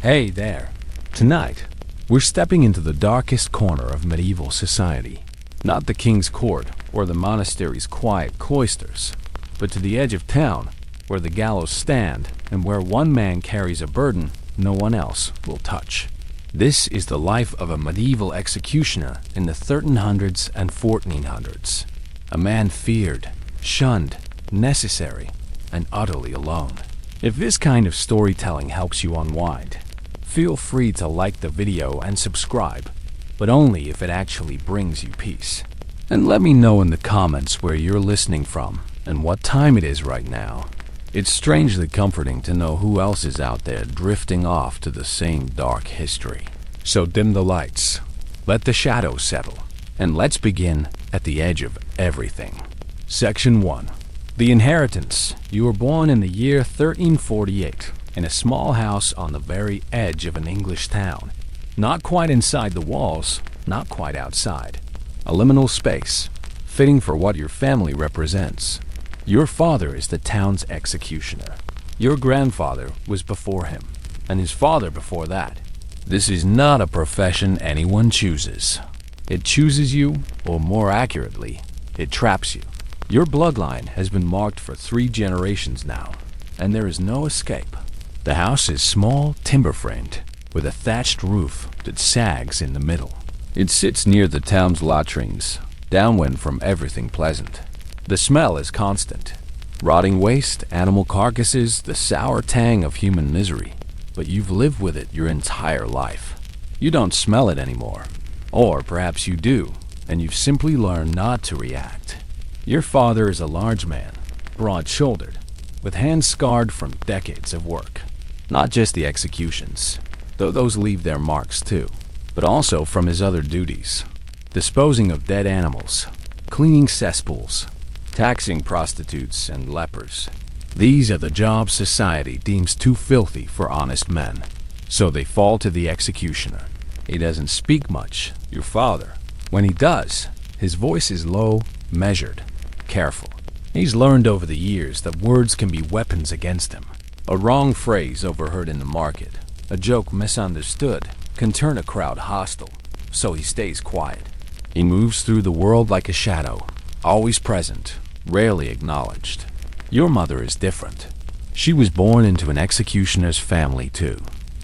Hey there. Tonight, we're stepping into the darkest corner of medieval society. Not the king's court or the monastery's quiet cloisters, but to the edge of town, where the gallows stand and where one man carries a burden no one else will touch. This is the life of a medieval executioner in the 1300s and 1400s. A man feared, shunned, necessary, and utterly alone. If this kind of storytelling helps you unwind, feel free to like the video and subscribe, but only if it actually brings you peace. And let me know in the comments where you're listening from and what time it is right now. It's strangely comforting to know who else is out there drifting off to the same dark history. So dim the lights, let the shadows settle, and let's begin at the edge of everything. Section 1. The Inheritance. You were born in the year 1348 in a small house on the very edge of an English town. Not quite inside the walls, not quite outside. A liminal space, fitting for what your family represents. Your father is the town's executioner. Your grandfather was before him, and his father before that. This is not a profession anyone chooses. It chooses you, or more accurately, it traps you. Your bloodline has been marked for 3 generations now, and there is no escape. The house is small, timber-framed, with a thatched roof that sags in the middle. It sits near the town's latrines, downwind from everything pleasant. The smell is constant. Rotting waste, animal carcasses, the sour tang of human misery. But you've lived with it your entire life. You don't smell it anymore. Or perhaps you do, and you've simply learned not to react. Your father is a large man, broad-shouldered, with hands scarred from decades of work. Not just the executions, though those leave their marks too, but also from his other duties. Disposing of dead animals, cleaning cesspools, taxing prostitutes and lepers. These are the jobs society deems too filthy for honest men, so they fall to the executioner. He doesn't speak much, your father. When he does, his voice is low, measured, careful. He's learned over the years that words can be weapons against him. A wrong phrase overheard in the market, a joke misunderstood, can turn a crowd hostile, so he stays quiet. He moves through the world like a shadow, always present, rarely acknowledged. Your mother is different. She was born into an executioner's family too.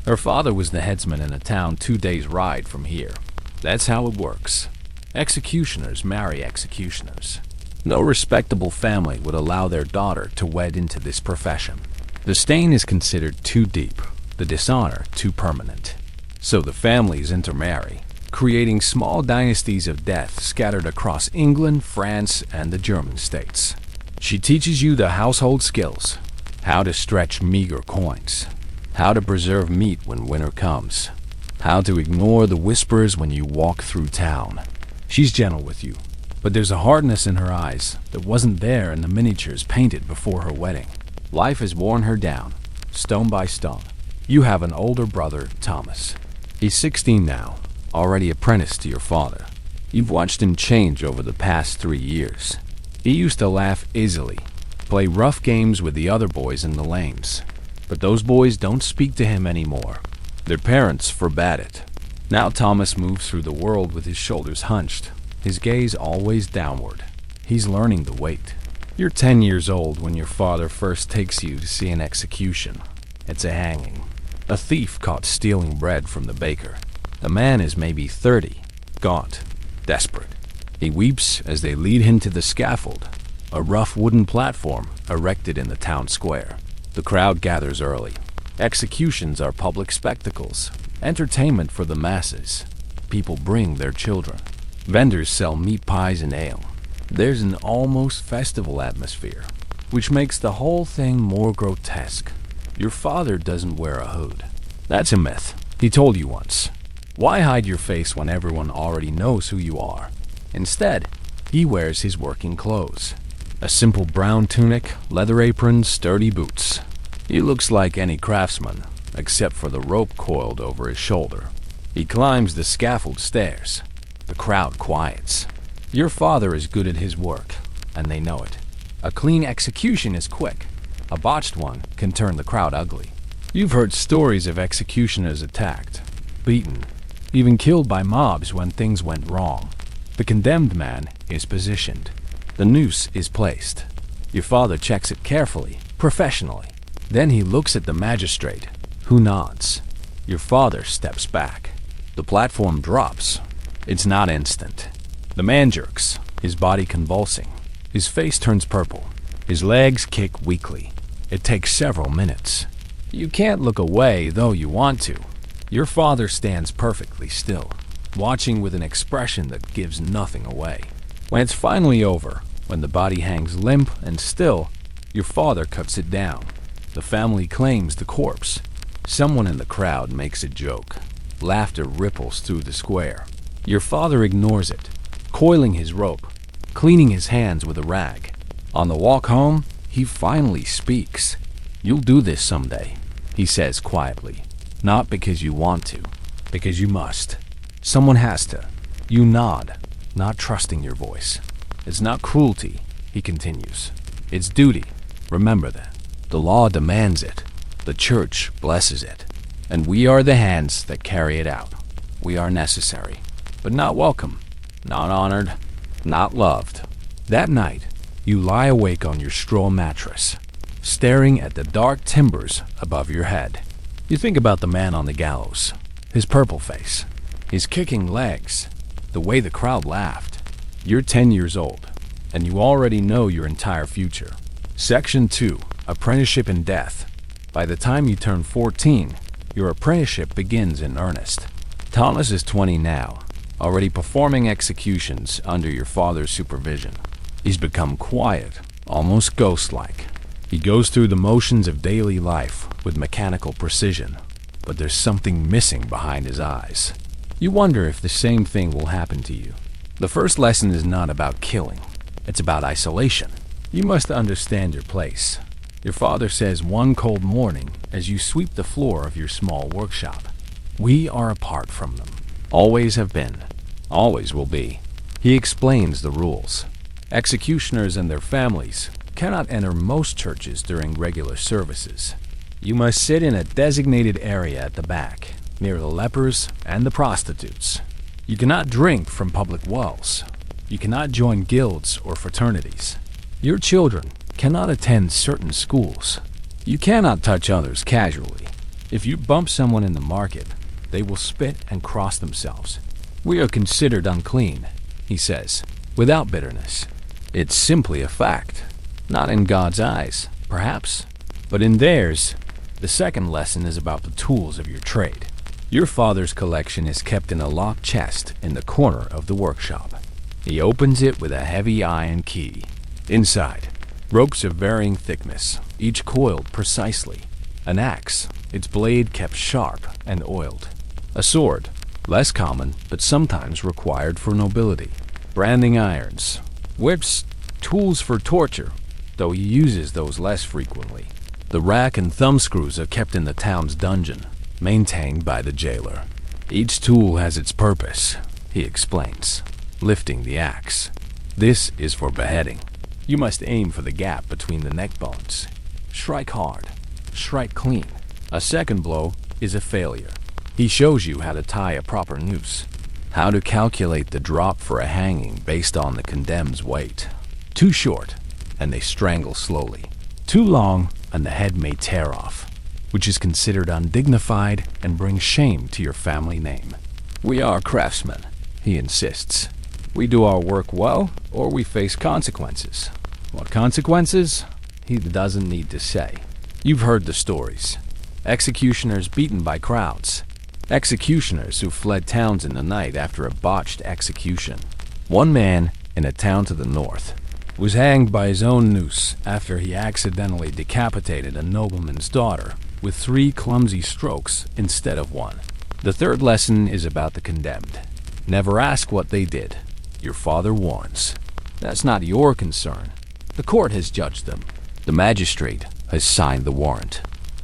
Her father was the headsman in a town 2 days' ride from here. That's how it works. Executioners marry executioners. No respectable family would allow their daughter to wed into this profession. The stain is considered too deep, the dishonor too permanent. So the families intermarry, creating small dynasties of death scattered across England, France, and the German states. She teaches you the household skills, how to stretch meager coins, how to preserve meat when winter comes, how to ignore the whispers when you walk through town. She's gentle with you, but there's a hardness in her eyes that wasn't there in the miniatures painted before her wedding. Life has worn her down, stone by stone. You have an older brother, Thomas. He's 16 now, already apprenticed to your father. You've watched him change over the past 3 years. He used to laugh easily, play rough games with the other boys in the lanes. But those boys don't speak to him anymore. Their parents forbade it. Now Thomas moves through the world with his shoulders hunched, his gaze always downward. He's learning the weight. You're 10 years old when your father first takes you to see an execution. It's a hanging. A thief caught stealing bread from the baker. The man is maybe 30, gaunt, desperate. He weeps as they lead him to the scaffold, a rough wooden platform erected in the town square. The crowd gathers early. Executions are public spectacles, entertainment for the masses. People bring their children. Vendors sell meat pies and ale. There's an almost festival atmosphere, which makes the whole thing more grotesque. Your father doesn't wear a hood. That's a myth. He told you once. Why hide your face when everyone already knows who you are? Instead, he wears his working clothes. A simple brown tunic, leather apron, sturdy boots. He looks like any craftsman, except for the rope coiled over his shoulder. He climbs the scaffold stairs. The crowd quiets. Your father is good at his work, and they know it. A clean execution is quick. A botched one can turn the crowd ugly. You've heard stories of executioners attacked, beaten, even killed by mobs when things went wrong. The condemned man is positioned. The noose is placed. Your father checks it carefully, professionally. Then he looks at the magistrate, who nods. Your father steps back. The platform drops. It's not instant. The man jerks, his body convulsing. His face turns purple. His legs kick weakly. It takes several minutes. You can't look away, though you want to. Your father stands perfectly still, watching with an expression that gives nothing away. When it's finally over, when the body hangs limp and still, your father cuts it down. The family claims the corpse. Someone in the crowd makes a joke. Laughter ripples through the square. Your father ignores it, coiling his rope, cleaning his hands with a rag. On the walk home, he finally speaks. "You'll do this someday," he says quietly. Not because you want to, because you must. Someone has to. You nod, not trusting your voice. It's not cruelty, he continues. It's duty. Remember that. The law demands it. The church blesses it. And we are the hands that carry it out. We are necessary, but not welcome, not honored, not loved. That night, you lie awake on your straw mattress, staring at the dark timbers above your head. You think about the man on the gallows, his purple face, his kicking legs, the way the crowd laughed. You're 10 years old, and you already know your entire future. Section 2, Apprenticeship in Death. By the time you turn 14, your apprenticeship begins in earnest. Thomas is 20 now, already performing executions under your father's supervision. He's become quiet, almost ghost-like. He goes through the motions of daily life with mechanical precision, but there's something missing behind his eyes. You wonder if the same thing will happen to you. The first lesson is not about killing. It's about isolation. You must understand your place. Your father says one cold morning as you sweep the floor of your small workshop. We are apart from them. Always have been. Always will be. He explains the rules. Executioners and their families cannot enter most churches during regular services. You must sit in a designated area at the back, near the lepers and the prostitutes. You cannot drink from public wells. You cannot join guilds or fraternities. Your children cannot attend certain schools. You cannot touch others casually. If you bump someone in the market, they will spit and cross themselves. We are considered unclean, he says, without bitterness. It's simply a fact. Not in God's eyes, perhaps, but in theirs. The second lesson is about the tools of your trade. Your father's collection is kept in a locked chest in the corner of the workshop. He opens it with a heavy iron key. Inside, ropes of varying thickness, each coiled precisely. An axe, its blade kept sharp and oiled. A sword, less common but sometimes required for nobility. Branding irons, whips, tools for torture, though he uses those less frequently. The rack and thumbscrews are kept in the town's dungeon, maintained by the jailer. Each tool has its purpose, he explains, lifting the axe. This is for beheading. You must aim for the gap between the neck bones. Strike hard. Strike clean. A second blow is a failure. He shows you how to tie a proper noose, how to calculate the drop for a hanging based on the condemned's weight. Too short, and they strangle slowly. Too long, and the head may tear off, which is considered undignified and brings shame to your family name. We are craftsmen, he insists. We do our work well, or we face consequences. What consequences? He doesn't need to say. You've heard the stories. Executioners beaten by crowds. Executioners who fled towns in the night after a botched execution. One man, in a town to the north, was hanged by his own noose after he accidentally decapitated a nobleman's daughter with 3 clumsy strokes instead of 1. The third lesson is about the condemned. Never ask what they did. Your father warns. That's not your concern. The court has judged them. The magistrate has signed the warrant.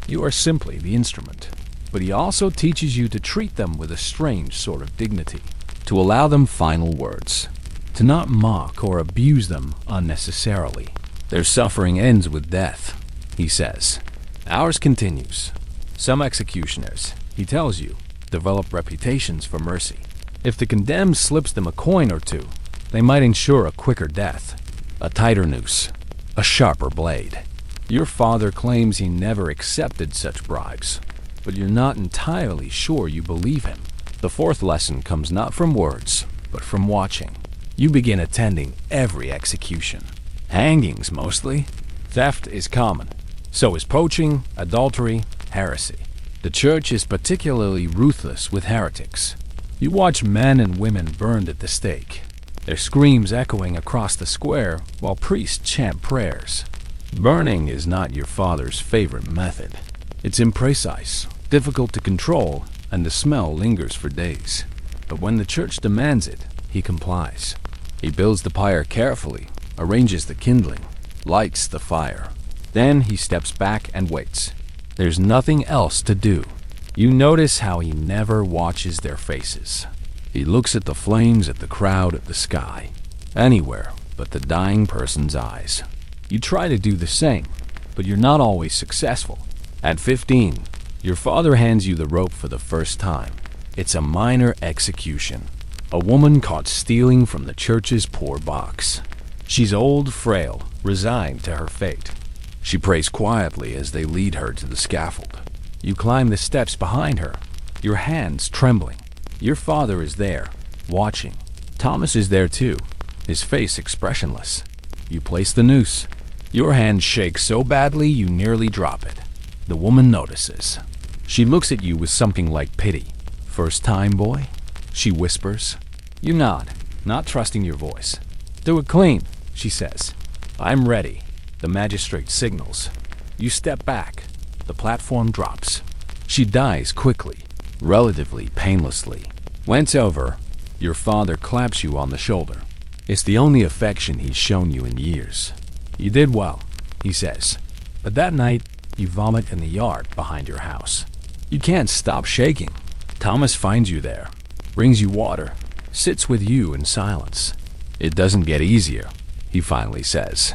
You are simply the instrument. But he also teaches you to treat them with a strange sort of dignity, to allow them final words, to not mock or abuse them unnecessarily. Their suffering ends with death, he says. Ours continues. Some executioners, he tells you, develop reputations for mercy. If the condemned slips them a coin or two, they might ensure a quicker death, a tighter noose, a sharper blade. Your father claims he never accepted such bribes, but you're not entirely sure you believe him. The fourth lesson comes not from words, but from watching. You begin attending every execution. Hangings mostly. Theft is common. So is poaching, adultery, heresy. The church is particularly ruthless with heretics. You watch men and women burned at the stake, their screams echoing across the square while priests chant prayers. Burning is not your father's favorite method. It's imprecise, difficult to control, and the smell lingers for days. But when the church demands it, he complies. He builds the pyre carefully, arranges the kindling, lights the fire. Then he steps back and waits. There's nothing else to do. You notice how he never watches their faces. He looks at the flames, at the crowd, at the sky. Anywhere but the dying person's eyes. You try to do the same, but you're not always successful. At 15, your father hands you the rope for the first time. It's a minor execution. A woman caught stealing from the church's poor box. She's old, frail, resigned to her fate. She prays quietly as they lead her to the scaffold. You climb the steps behind her, your hands trembling. Your father is there, watching. Thomas is there too, his face expressionless. You place the noose. Your hand shakes so badly you nearly drop it. The woman notices. She looks at you with something like pity. "First time, boy?" she whispers. You nod, not trusting your voice. "Do it clean," she says. "I'm ready." The magistrate signals. You step back. The platform drops. She dies quickly, relatively painlessly. When it's over, your father claps you on the shoulder. It's the only affection he's shown you in years. "You did well," he says. But that night, you vomit in the yard behind your house. You can't stop shaking. Thomas finds you there, brings you water, sits with you in silence. "It doesn't get easier," he finally says.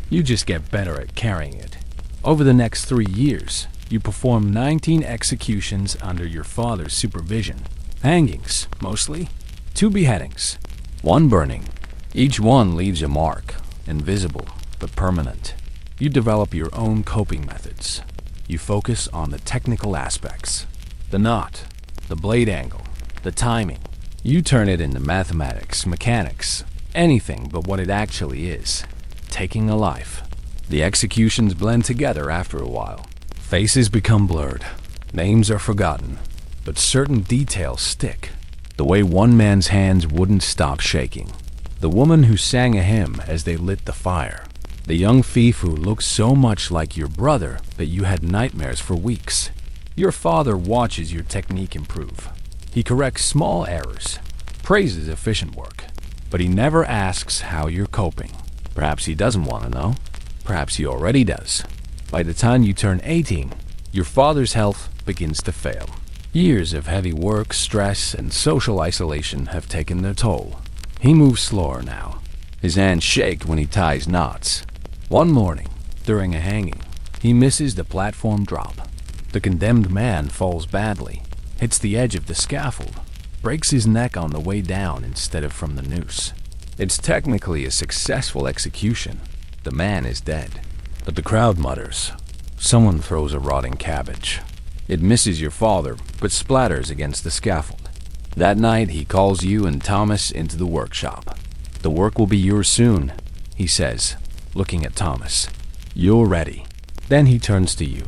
You just get better at carrying it. Over the next 3 years, you perform 19 executions under your father's supervision. Hangings, mostly. 2 beheadings. 1 burning. Each one leaves a mark, invisible but permanent. You develop your own coping methods. You focus on the technical aspects. The knot, the blade angle, the timing. You turn it into mathematics, mechanics, anything but what it actually is. Taking a life. The executions blend together after a while. Faces become blurred. Names are forgotten. But certain details stick. The way one man's hands wouldn't stop shaking. The woman who sang a hymn as they lit the fire. The young thief who looked so much like your brother that you had nightmares for weeks. Your father watches your technique improve. He corrects small errors, praises efficient work, but he never asks how you're coping. Perhaps he doesn't want to know. Perhaps he already does. By the time you turn 18, your father's health begins to fail. Years of heavy work, stress, and social isolation have taken their toll. He moves slower now. His hands shake when he ties knots. One morning, during a hanging, he misses the platform drop. The condemned man falls badly, hits the edge of the scaffold, breaks his neck on the way down instead of from the noose. It's technically a successful execution. The man is dead. But the crowd mutters. Someone throws a rotting cabbage. It misses your father, but splatters against the scaffold. That night, he calls you and Thomas into the workshop. "The work will be yours soon," he says, looking at Thomas. "You're ready." Then he turns to you,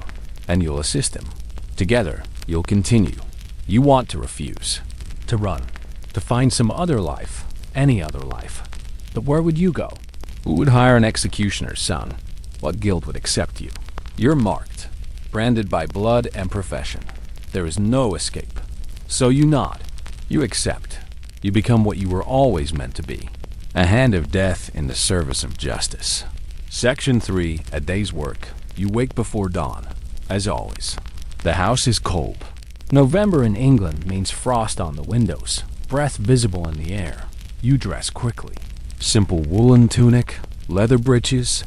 and you'll assist him. Together, you'll continue. You want to refuse, to run, to find some other life, any other life. But where would you go? Who would hire an executioner's son? What guild would accept you? You're marked, branded by blood and profession. There is no escape. So you nod. You accept. You become what you were always meant to be. A hand of death in the service of justice. Section 3, a day's work. You wake before dawn, as always. The house is cold. November in England means frost on the windows, breath visible in the air. You dress quickly. Simple woolen tunic, leather breeches,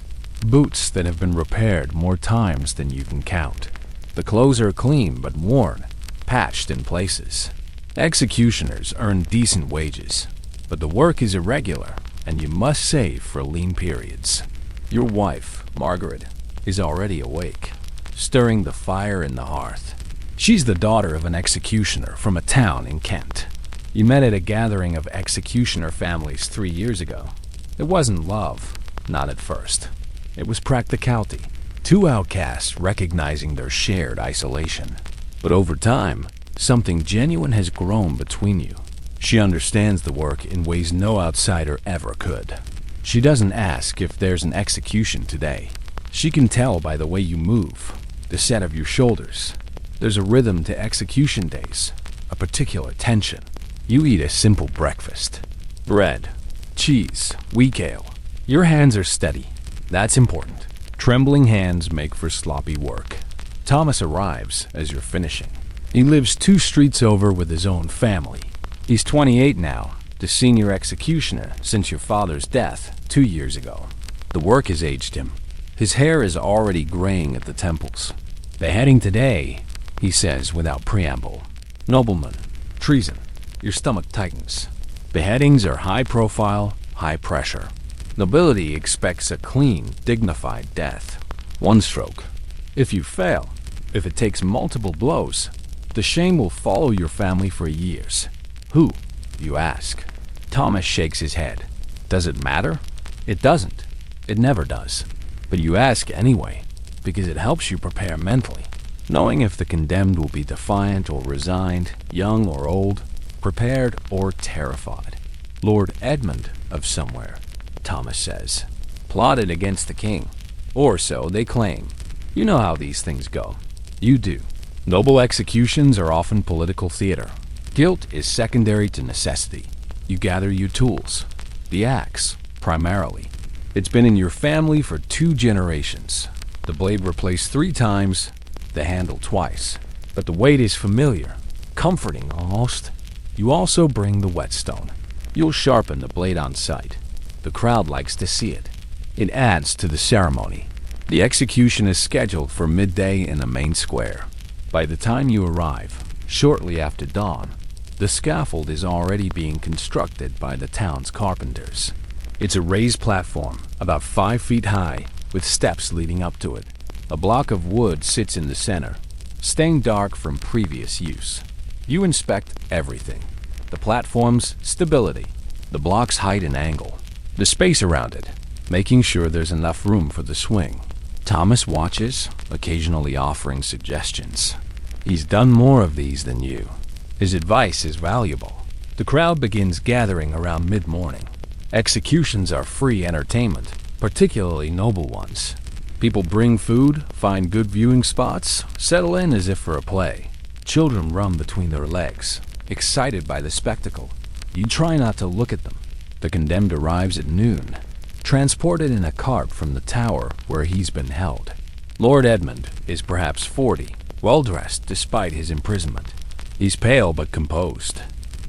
boots that have been repaired more times than you can count. The clothes are clean but worn, patched in places. Executioners earn decent wages, but the work is irregular and you must save for lean periods. Your wife, Margaret, is already awake, stirring the fire in the hearth. She's the daughter of an executioner from a town in Kent. You met at a gathering of executioner families 3 years ago. It wasn't love, not at first. It was practicality. Two outcasts recognizing their shared isolation. But over time, something genuine has grown between you. She understands the work in ways no outsider ever could. She doesn't ask if there's an execution today. She can tell by the way you move, the set of your shoulders. There's a rhythm to execution days, a particular tension. You eat a simple breakfast. Bread, cheese, weak ale. Your hands are steady. That's important. Trembling hands make for sloppy work. Thomas arrives as you're finishing. He lives 2 streets over with his own family. He's 28 now, the senior executioner since your father's death 2 years ago. The work has aged him. His hair is already graying at the temples. Beheading today, he says without preamble. Nobleman, treason. Your stomach tightens. Beheadings are high profile, high pressure. Nobility expects a clean, dignified death. One stroke. If you fail, if it takes multiple blows, the shame will follow your family for years. Who? You ask. Thomas shakes his head. Does it matter? It doesn't. It never does. But you ask anyway, because it helps you prepare mentally. Knowing if the condemned will be defiant or resigned, young or old, prepared or terrified. Lord Edmund of somewhere, Thomas says, plotted against the king. Or so they claim. You know how these things go. You do. Noble executions are often political theater. Guilt is secondary to necessity. You gather your tools. The axe, primarily. It's been in your family for 2 generations. The blade replaced 3 times, the handle twice. But the weight is familiar, comforting almost. You also bring the whetstone. You'll sharpen the blade on sight. The crowd likes to see it. It adds to the ceremony. The execution is scheduled for midday in the main square. By the time you arrive, shortly after dawn, the scaffold is already being constructed by the town's carpenters. It's a raised platform, about 5 feet high, with steps leading up to it. A block of wood sits in the center, stained dark from previous use. You inspect everything. The platform's stability, the block's height and angle, the space around it, making sure there's enough room for the swing. Thomas watches, occasionally offering suggestions. He's done more of these than you. His advice is valuable. The crowd begins gathering around mid-morning. Executions are free entertainment, particularly noble ones. People bring food, find good viewing spots, settle in as if for a play. Children run between their legs, excited by the spectacle. You try not to look at them. The condemned arrives at noon, transported in a cart from the tower where he's been held. Lord Edmund is perhaps 40, well-dressed despite his imprisonment. He's pale but composed.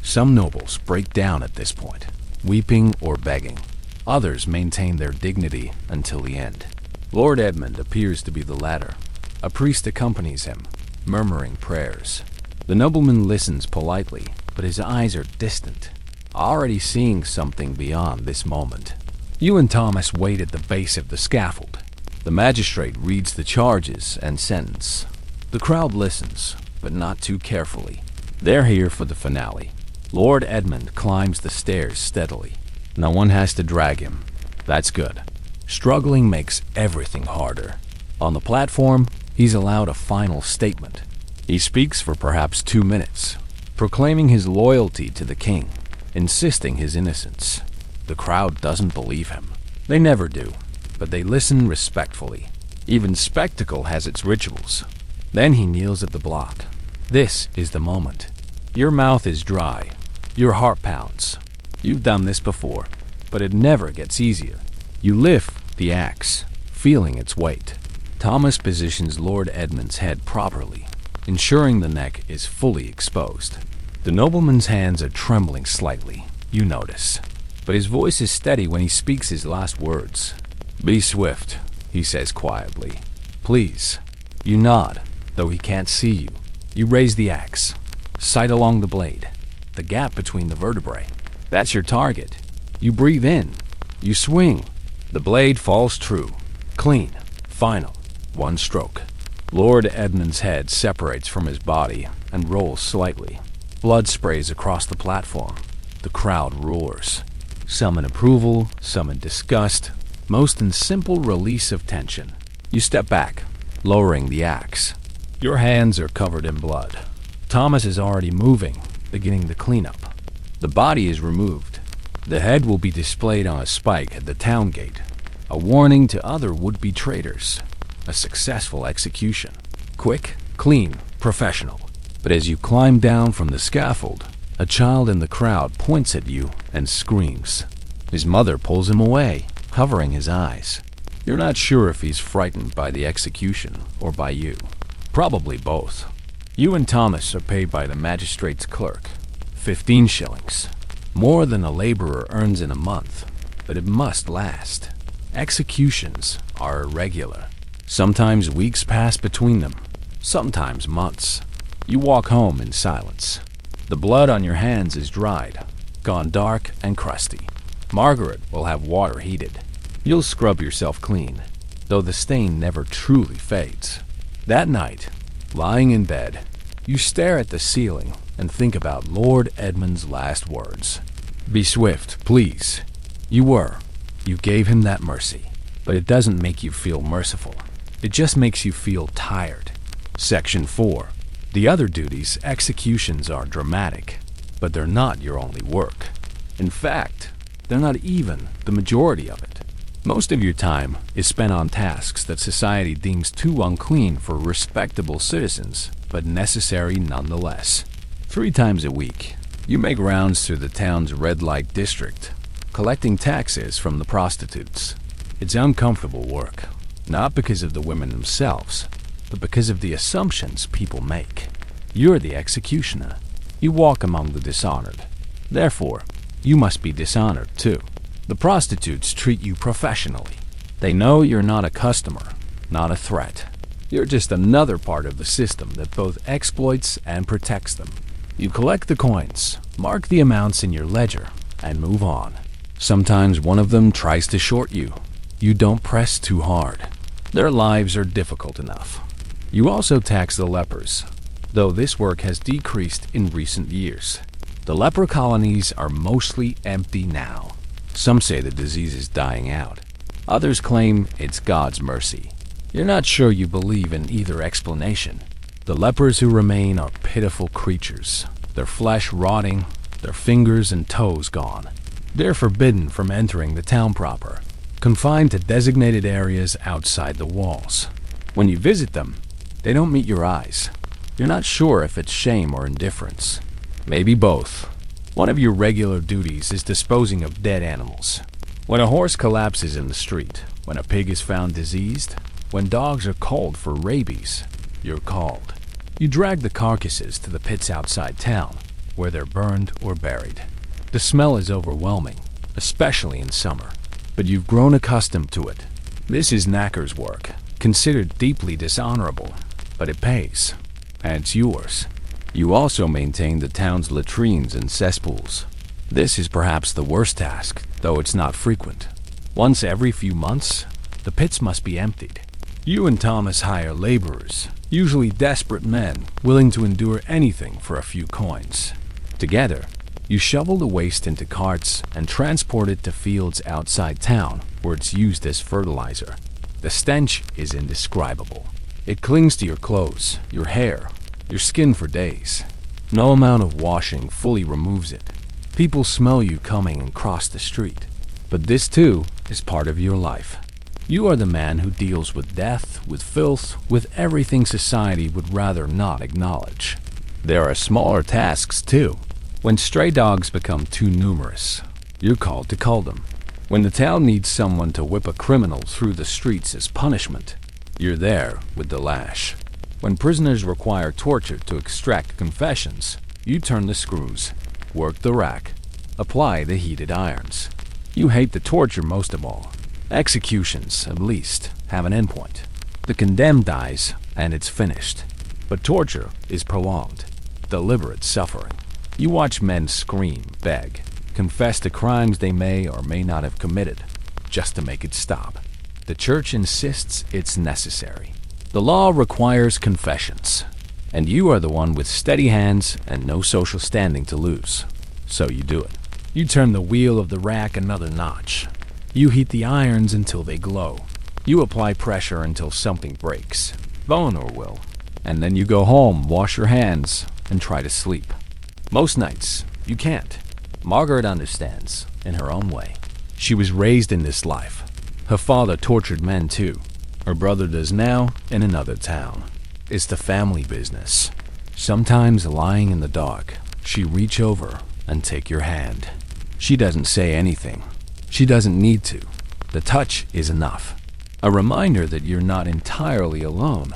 Some nobles break down at this point, weeping or begging. Others maintain their dignity until the end. Lord Edmund appears to be the latter. A priest accompanies him, murmuring prayers. The nobleman listens politely, but his eyes are distant, already seeing something beyond this moment. You and Thomas wait at the base of the scaffold. The magistrate reads the charges and sentence. The crowd listens, but not too carefully. They're here for the finale. Lord Edmund climbs the stairs steadily. No one has to drag him. That's good. Struggling makes everything harder. On the platform, he's allowed a final statement. He speaks for perhaps 2 minutes, proclaiming his loyalty to the king, insisting his innocence. The crowd doesn't believe him. They never do, but they listen respectfully. Even spectacle has its rituals. Then he kneels at the block. This is the moment. Your mouth is dry. Your heart pounds. You've done this before, but it never gets easier. You lift the axe, feeling its weight. Thomas positions Lord Edmund's head properly, ensuring the neck is fully exposed. The nobleman's hands are trembling slightly, you notice, but his voice is steady when he speaks his last words. "Be swift," he says quietly. "Please." You nod. Though he can't see you, you raise the axe, sight along the blade, the gap between the vertebrae. That's your target. You breathe in. You swing. The blade falls true. Clean. Final. One stroke. Lord Edmund's head separates from his body and rolls slightly. Blood sprays across the platform. The crowd roars. Some in approval, some in disgust, most in simple release of tension. You step back, lowering the axe. Your hands are covered in blood. Thomas is already moving, beginning the cleanup. The body is removed. The head will be displayed on a spike at the town gate, a warning to other would-be traitors. A successful execution. Quick, clean, professional. But as you climb down from the scaffold, a child in the crowd points at you and screams. His mother pulls him away, covering his eyes. You're not sure if he's frightened by the execution or by you. Probably both. You and Thomas are paid by the magistrate's clerk. 15 shillings. More than a laborer earns in a month, but it must last. Executions are irregular. Sometimes weeks pass between them, sometimes months. You walk home in silence. The blood on your hands is dried, gone dark and crusty. Margaret will have water heated. You'll scrub yourself clean, though the stain never truly fades. That night, lying in bed, you stare at the ceiling and think about Lord Edmund's last words. Be swift, please. You were. You gave him that mercy. But it doesn't make you feel merciful. It just makes you feel tired. Section 4. The other duties, executions, are dramatic, but they're not your only work. In fact, they're not even the majority of it. Most of your time is spent on tasks that society deems too unclean for respectable citizens, but necessary nonetheless. 3 times a week, you make rounds through the town's red light district, collecting taxes from the prostitutes. It's uncomfortable work, not because of the women themselves, but because of the assumptions people make. You're the executioner. You walk among the dishonored. Therefore, you must be dishonored too. The prostitutes treat you professionally. They know you're not a customer, not a threat. You're just another part of the system that both exploits and protects them. You collect the coins, mark the amounts in your ledger, and move on. Sometimes one of them tries to short you. You don't press too hard. Their lives are difficult enough. You also tax the lepers, though this work has decreased in recent years. The leper colonies are mostly empty now. Some say the disease is dying out. Others claim it's God's mercy. You're not sure you believe in either explanation. The lepers who remain are pitiful creatures, their flesh rotting, their fingers and toes gone. They're forbidden from entering the town proper, confined to designated areas outside the walls. When you visit them, they don't meet your eyes. You're not sure if it's shame or indifference. Maybe both. One of your regular duties is disposing of dead animals. When a horse collapses in the street, when a pig is found diseased, when dogs are called for rabies, you're called. You drag the carcasses to the pits outside town, where they're burned or buried. The smell is overwhelming, especially in summer, but you've grown accustomed to it. This is knacker's work, considered deeply dishonorable, but it pays, and it's yours. You also maintain the town's latrines and cesspools. This is perhaps the worst task, though it's not frequent. Once every few months, the pits must be emptied. You and Thomas hire laborers, usually desperate men willing to endure anything for a few coins. Together, you shovel the waste into carts and transport it to fields outside town where it's used as fertilizer. The stench is indescribable. It clings to your clothes, your hair, your skin for days. No amount of washing fully removes it. People smell you coming across the street. But this too is part of your life. You are the man who deals with death, with filth, with everything society would rather not acknowledge. There are smaller tasks too. When stray dogs become too numerous, you're called to cull them. When the town needs someone to whip a criminal through the streets as punishment, you're there with the lash. When prisoners require torture to extract confessions, you turn the screws, work the rack, apply the heated irons. You hate the torture most of all. Executions, at least, have an endpoint. The condemned dies, and it's finished. But torture is prolonged, deliberate suffering. You watch men scream, beg, confess to crimes they may or may not have committed, just to make it stop. The church insists it's necessary. The law requires confessions, and you are the one with steady hands and no social standing to lose. So you do it. You turn the wheel of the rack another notch. You heat the irons until they glow. You apply pressure until something breaks, bone or will. And then you go home, wash your hands, and try to sleep. Most nights, you can't. Margaret understands, in her own way. She was raised in this life. Her father tortured men too. Her brother does now in another town. It's the family business. Sometimes lying in the dark, she reach over and take your hand. She doesn't say anything. She doesn't need to. The touch is enough. A reminder that you're not entirely alone,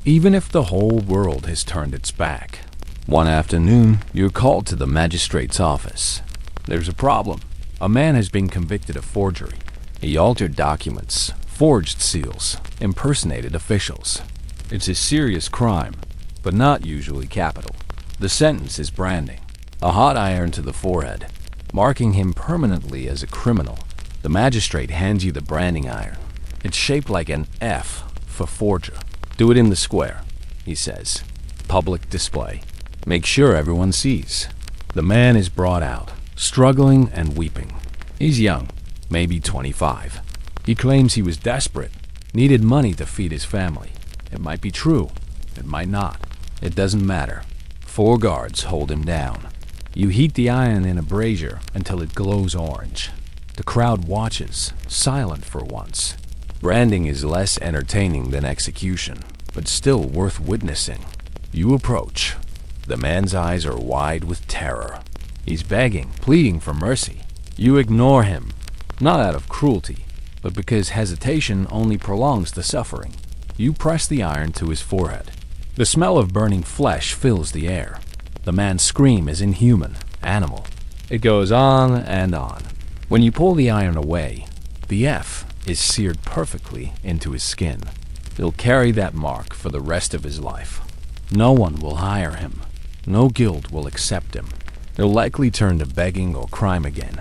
even if the whole world has turned its back. One afternoon, you're called to the magistrate's office. There's a problem. A man has been convicted of forgery. He altered documents, forged seals, impersonated officials. It's a serious crime, but not usually capital. The sentence is branding, a hot iron to the forehead, marking him permanently as a criminal. The magistrate hands you the branding iron. It's shaped like an F for forger. Do it in the square, he says. Public display. Make sure everyone sees. The man is brought out, struggling and weeping. He's young, maybe 25. He claims he was desperate, needed money to feed his family. It might be true, it might not. It doesn't matter. 4 guards hold him down. You heat the iron in a brazier until it glows orange. The crowd watches, silent for once. Branding is less entertaining than execution, but still worth witnessing. You approach. The man's eyes are wide with terror. He's begging, pleading for mercy. You ignore him, not out of cruelty, but because hesitation only prolongs the suffering. You press the iron to his forehead. The smell of burning flesh fills the air. The man's scream is inhuman, animal. It goes on and on. When you pull the iron away, the F is seared perfectly into his skin. He'll carry that mark for the rest of his life. No one will hire him. No guild will accept him. He'll likely turn to begging or crime again,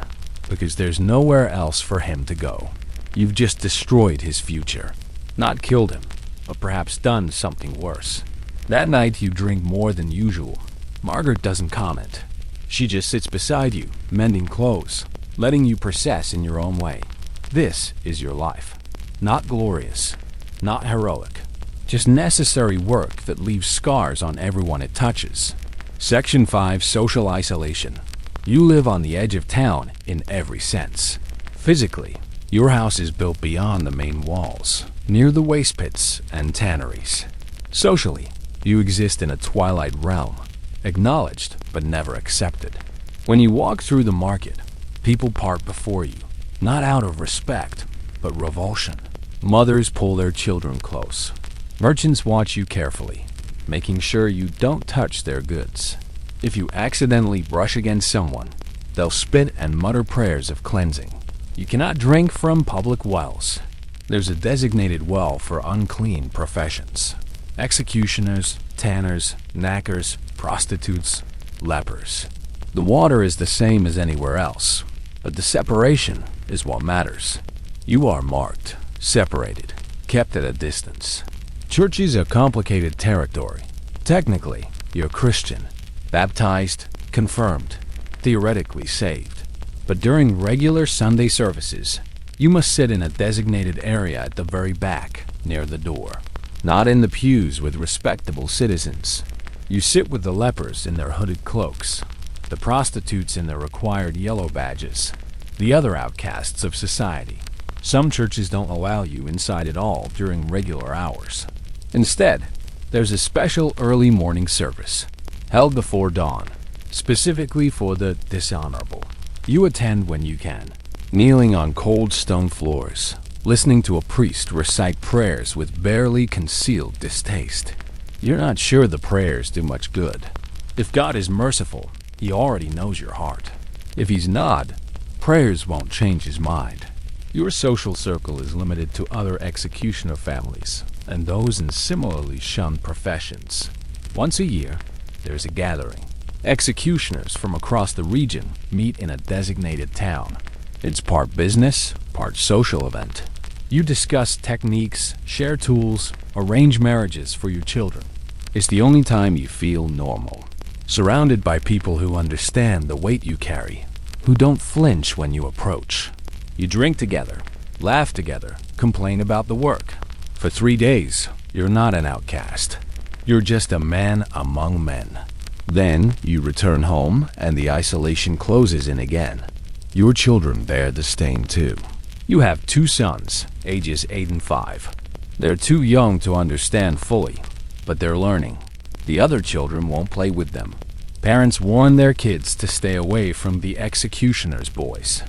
because there's nowhere else for him to go. You've just destroyed his future. Not killed him, but perhaps done something worse. That night you drink more than usual. Margaret doesn't comment. She just sits beside you, mending clothes, letting you process in your own way. This is your life. Not glorious, not heroic, just necessary work that leaves scars on everyone it touches. Section 5, Social Isolation. You live on the edge of town in every sense. Physically, your house is built beyond the main walls, near the waste pits and tanneries. Socially, you exist in a twilight realm, acknowledged but never accepted. When you walk through the market, people part before you, not out of respect, but revulsion. Mothers pull their children close. Merchants watch you carefully, making sure you don't touch their goods. If you accidentally brush against someone, they'll spit and mutter prayers of cleansing. You cannot drink from public wells. There's a designated well for unclean professions. Executioners, tanners, knackers, prostitutes, lepers. The water is the same as anywhere else, but the separation is what matters. You are marked, separated, kept at a distance. Church is a complicated territory. Technically, you're Christian, baptized, confirmed, theoretically saved. But during regular Sunday services, you must sit in a designated area at the very back, near the door. Not in the pews with respectable citizens. You sit with the lepers in their hooded cloaks, the prostitutes in their required yellow badges, the other outcasts of society. Some churches don't allow you inside at all during regular hours. Instead, there's a special early morning service, held before dawn, specifically for the dishonorable. You attend when you can, kneeling on cold stone floors, listening to a priest recite prayers with barely concealed distaste. You're not sure the prayers do much good. If God is merciful, He already knows your heart. If He's not, prayers won't change His mind. Your social circle is limited to other executioner families and those in similarly shunned professions. Once a year, there's a gathering. Executioners from across the region meet in a designated town. It's part business, part social event. You discuss techniques, share tools, arrange marriages for your children. It's the only time you feel normal. Surrounded by people who understand the weight you carry, who don't flinch when you approach. You drink together, laugh together, complain about the work. For 3 days, you're not an outcast. You're just a man among men. Then you return home and the isolation closes in again. Your children bear the stain too. You have 2 sons, ages 8 and 5. They're too young to understand fully, but they're learning. The other children won't play with them. Parents warn their kids to stay away from the executioner's boys.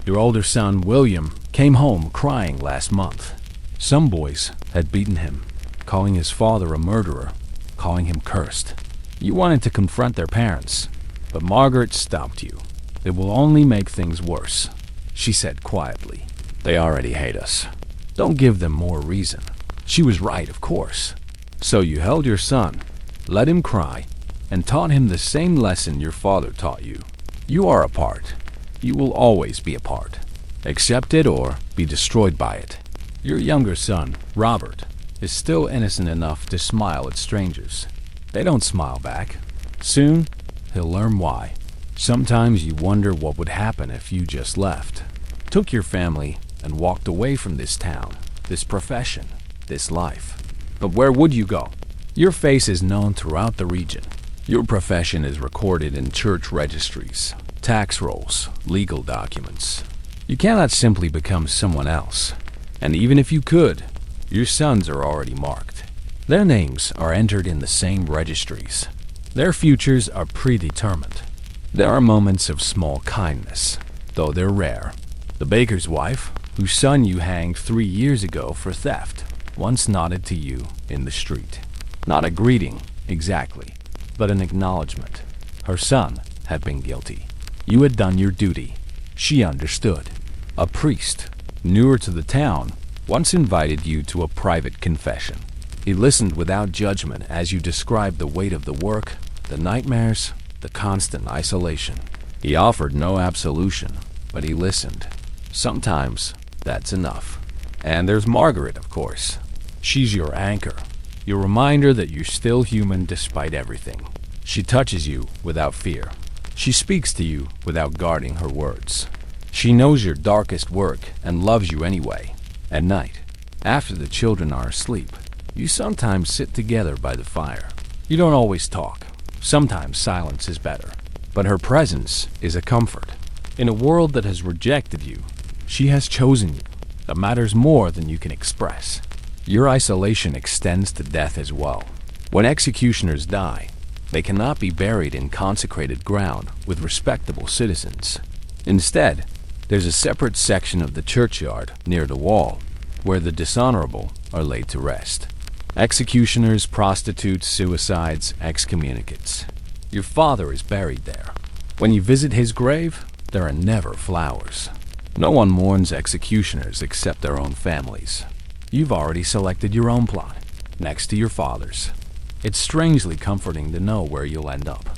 Your older son, William, came home crying last month. Some boys had beaten him, calling his father a murderer, calling him cursed. You wanted to confront their parents, but Margaret stopped you. It will only make things worse, she said quietly. They already hate us. Don't give them more reason. She was right, of course. So you held your son, let him cry, and taught him the same lesson your father taught you. You are apart. You will always be apart. Accept it or be destroyed by it. Your younger son, Robert, is still innocent enough to smile at strangers. They don't smile back. Soon, he'll learn why. Sometimes you wonder what would happen if you just left, took your family, and walked away from this town, this profession, this life. But where would you go? Your face is known throughout the region. Your profession is recorded in church registries, tax rolls, legal documents. You cannot simply become someone else. And even if you could, your sons are already marked. Their names are entered in the same registries. Their futures are predetermined. There are moments of small kindness, though they're rare. The baker's wife, whose son you hanged 3 years ago for theft, once nodded to you in the street. Not a greeting, exactly, but an acknowledgement. Her son had been guilty. You had done your duty. She understood. A priest, newer to the town, once invited you to a private confession. He listened without judgment as you described the weight of the work, the nightmares, the constant isolation. He offered no absolution, but he listened. Sometimes that's enough. And there's Margaret, of course. She's your anchor, your reminder that you're still human despite everything. She touches you without fear. She speaks to you without guarding her words. She knows your darkest work and loves you anyway. At night, after the children are asleep, you sometimes sit together by the fire. You don't always talk. Sometimes silence is better. But her presence is a comfort. In a world that has rejected you, she has chosen you. That matters more than you can express. Your isolation extends to death as well. When executioners die, they cannot be buried in consecrated ground with respectable citizens. Instead, there's a separate section of the churchyard near the wall where the dishonorable are laid to rest. Executioners, prostitutes, suicides, excommunicates. Your father is buried there. When you visit his grave, there are never flowers. No one mourns executioners except their own families. You've already selected your own plot, next to your father's. It's strangely comforting to know where you'll end up.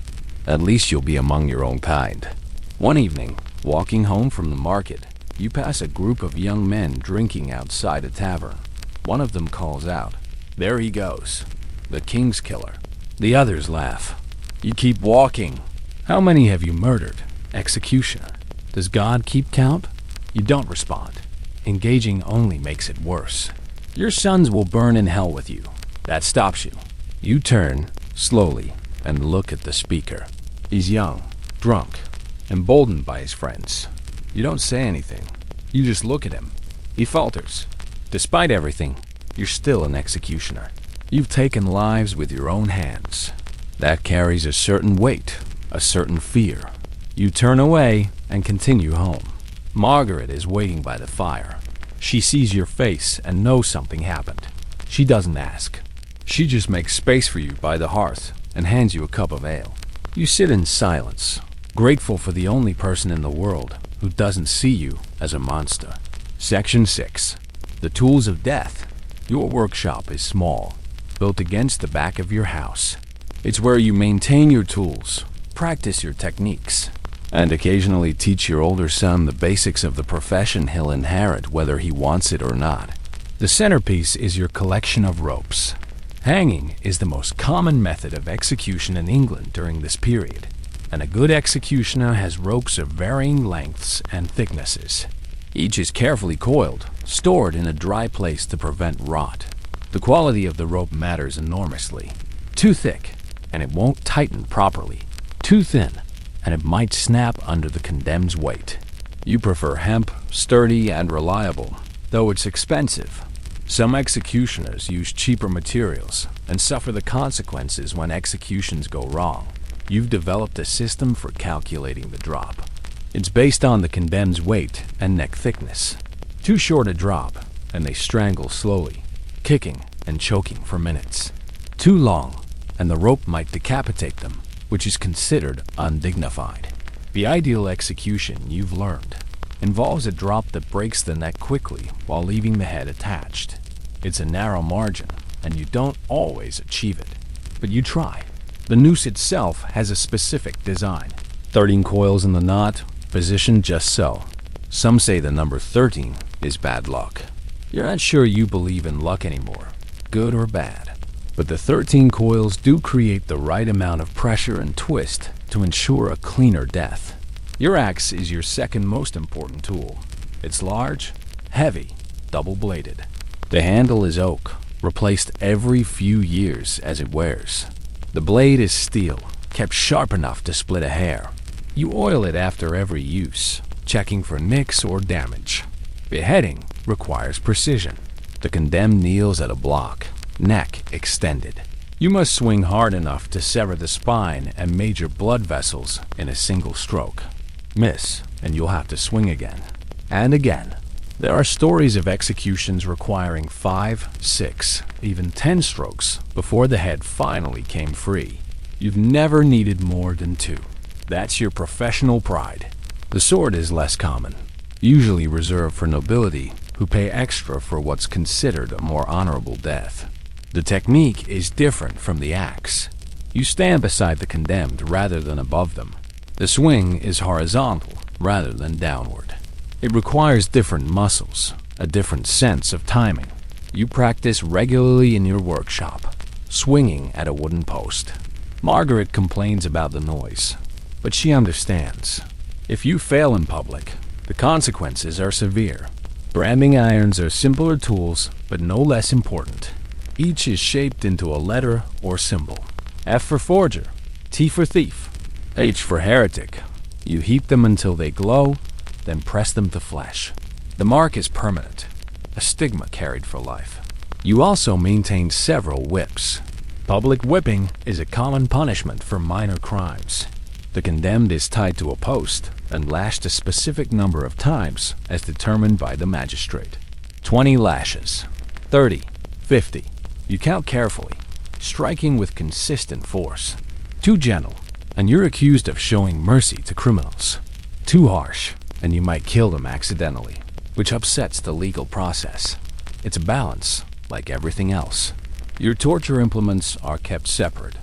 At least you'll be among your own kind. One evening, walking home from the market, you pass a group of young men drinking outside a tavern. One of them calls out, "There he goes, the king's killer." The others laugh. You keep walking. How many have you murdered, executioner? Does God keep count? You don't respond. Engaging only makes it worse. Your sons will burn in hell with you. That stops you. You turn, slowly, and look at the speaker. He's young, drunk, emboldened by his friends. You don't say anything. You just look at him. He falters. Despite everything, you're still an executioner. You've taken lives with your own hands. That carries a certain weight, a certain fear. You turn away and continue home. Margaret is waiting by the fire. She sees your face and knows something happened. She doesn't ask. She just makes space for you by the hearth and hands you a cup of ale. You sit in silence, grateful for the only person in the world who doesn't see you as a monster. Section 6. The Tools of Death. Your workshop is small, built against the back of your house. It's where you maintain your tools, practice your techniques, and occasionally teach your older son the basics of the profession he'll inherit whether he wants it or not. The centerpiece is your collection of ropes. Hanging is the most common method of execution in England during this period, and a good executioner has ropes of varying lengths and thicknesses. Each is carefully coiled, stored in a dry place to prevent rot. The quality of the rope matters enormously. Too thick, and it won't tighten properly. Too thin, and it might snap under the condemned's weight. You prefer hemp, sturdy and reliable, though it's expensive. Some executioners use cheaper materials and suffer the consequences when executions go wrong. You've developed a system for calculating the drop. It's based on the condemned's weight and neck thickness. Too short a drop, and they strangle slowly, kicking and choking for minutes. Too long, and the rope might decapitate them, which is considered undignified. The ideal execution, you've learned, involves a drop that breaks the neck quickly while leaving the head attached. It's a narrow margin, and you don't always achieve it, but you try. The noose itself has a specific design. 13 coils in the knot, positioned just so. Some say the number 13 is bad luck. You're not sure you believe in luck anymore, good or bad. But the 13 coils do create the right amount of pressure and twist to ensure a cleaner death. Your axe is your second most important tool. It's large, heavy, double-bladed. The handle is oak, replaced every few years as it wears. The blade is steel, kept sharp enough to split a hair. You oil it after every use, checking for nicks or damage. Beheading requires precision. The condemned kneels at a block, neck extended. You must swing hard enough to sever the spine and major blood vessels in a single stroke. Miss, and you'll have to swing again. And again. There are stories of executions requiring 5, 6, even 10 strokes before the head finally came free. You've never needed more than 2. That's your professional pride. The sword is less common, usually reserved for nobility who pay extra for what's considered a more honorable death. The technique is different from the axe. You stand beside the condemned rather than above them. The swing is horizontal rather than downward. It requires different muscles, a different sense of timing. You practice regularly in your workshop, swinging at a wooden post. Margaret complains about the noise, but she understands. If you fail in public, the consequences are severe. Branding irons are simpler tools, but no less important. Each is shaped into a letter or symbol. F for forger, T for thief, H for heretic. You heat them until they glow, then press them to flesh. The mark is permanent, a stigma carried for life. You also maintain several whips. Public whipping is a common punishment for minor crimes. The condemned is tied to a post and lashed a specific number of times as determined by the magistrate. 20 lashes, 30, 50. You count carefully, striking with consistent force. Too gentle, and you're accused of showing mercy to criminals. Too harsh, and you might kill them accidentally, which upsets the legal process. It's a balance, like everything else. Your torture implements are kept separate,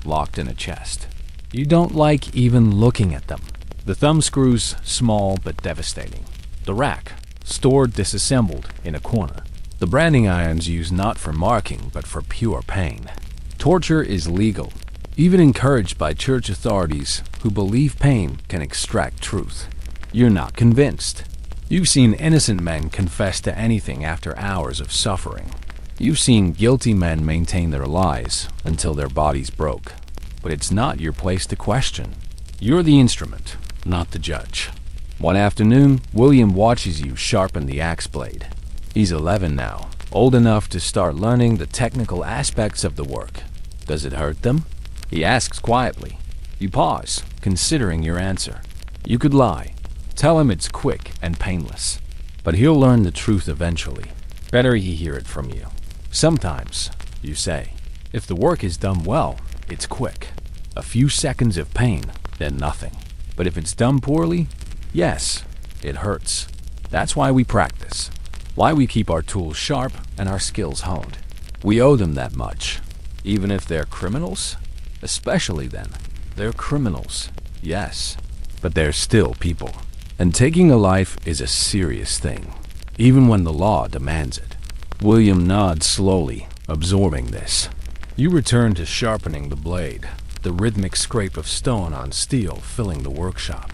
locked in a chest. You don't like even looking at them. The thumb screws, small but devastating. The rack, stored disassembled in a corner. The branding irons used not for marking, but for pure pain. Torture is legal, even encouraged by church authorities who believe pain can extract truth. You're not convinced. You've seen innocent men confess to anything after hours of suffering. You've seen guilty men maintain their lies until their bodies broke. But it's not your place to question. You're the instrument, not the judge. One afternoon, William watches you sharpen the axe blade. He's 11 now, old enough to start learning the technical aspects of the work. Does it hurt them? He asks quietly. You pause, considering your answer. You could lie. Tell him it's quick and painless. But he'll learn the truth eventually. Better he hear it from you. Sometimes, you say, if the work is done well, it's quick. A few seconds of pain, then nothing. But if it's done poorly, yes, it hurts. That's why we practice. Why we keep our tools sharp and our skills honed. We owe them that much. Even if they're criminals, Especially then. They're criminals, yes, but they're still people. And taking a life is a serious thing, even when the law demands it. William nods slowly, absorbing this. You return to sharpening the blade, the rhythmic scrape of stone on steel filling the workshop.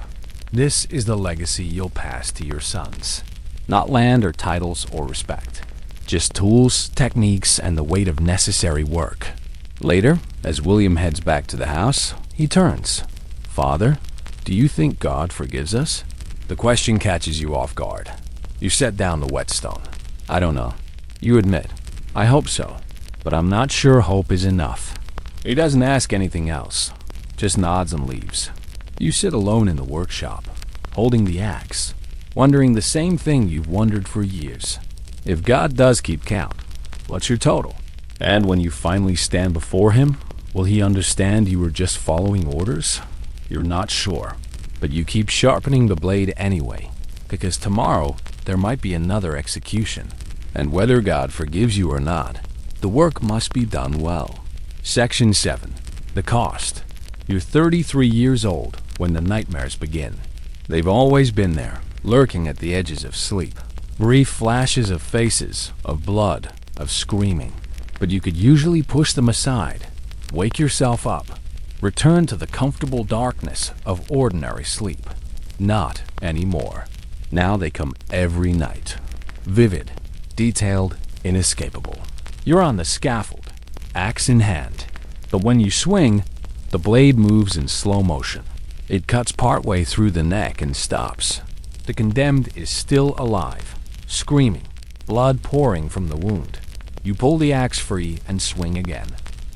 This is the legacy you'll pass to your sons. Not land or titles or respect. Just tools, techniques, and the weight of necessary work. Later, as William heads back to the house, he turns. Father, do you think God forgives us? The question catches you off guard. You set down the whetstone. I don't know. You admit, I hope so, but I'm not sure hope is enough. He doesn't ask anything else, just nods and leaves. You sit alone in the workshop, holding the axe, wondering the same thing you've wondered for years. If God does keep count, what's your total? And when you finally stand before him, will he understand you were just following orders? You're not sure, but you keep sharpening the blade anyway, because tomorrow there might be another execution. And whether God forgives you or not, the work must be done well. Section 7. The cost. You're 33 years old when the nightmares begin. They've always been there, lurking at the edges of sleep. Brief flashes of faces, of blood, of screaming. But you could usually push them aside, wake yourself up, return to the comfortable darkness of ordinary sleep. Not anymore. Now they come every night. Vivid, detailed, inescapable. You're on the scaffold, axe in hand. But when you swing, the blade moves in slow motion. It cuts partway through the neck and stops. The condemned is still alive, screaming, blood pouring from the wound. You pull the axe free and swing again,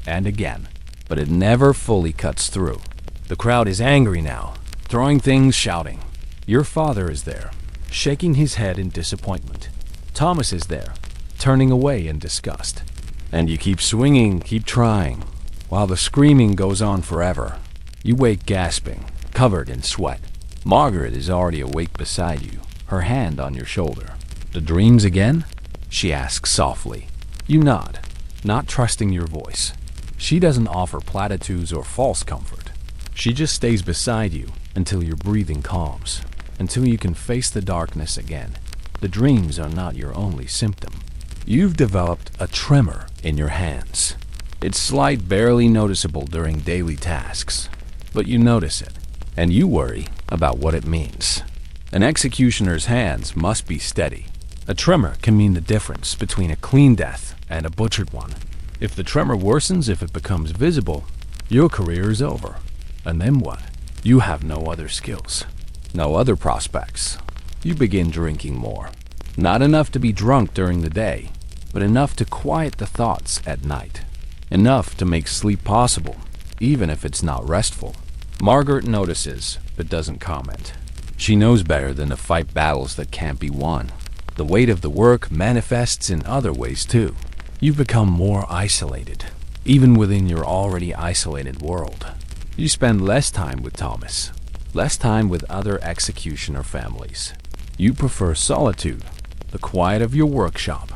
and again, but it never fully cuts through. The crowd is angry now, throwing things, shouting. Your father is there, shaking his head in disappointment. Thomas is there, turning away in disgust. And you keep swinging, keep trying, while the screaming goes on forever. You wake gasping, covered in sweat. Margaret is already awake beside you, her hand on your shoulder. The dreams again? She asks softly. You nod, not trusting your voice. She doesn't offer platitudes or false comfort. She just stays beside you until your breathing calms, until you can face the darkness again. The dreams are not your only symptom. You've developed a tremor in your hands. It's slight, barely noticeable during daily tasks, but you notice it, and you worry about what it means. An executioner's hands must be steady. A tremor can mean the difference between a clean death and a butchered one. If the tremor worsens, if it becomes visible, your career is over. And then what? You have no other skills, no other prospects. You begin drinking more. Not enough to be drunk during the day, but enough to quiet the thoughts at night. Enough to make sleep possible, even if it's not restful. Margaret notices, but doesn't comment. She knows better than to fight battles that can't be won. The weight of the work manifests in other ways too. You've become more isolated, even within your already isolated world. You spend less time with Thomas, less time with other executioner families. You prefer solitude, the quiet of your workshop,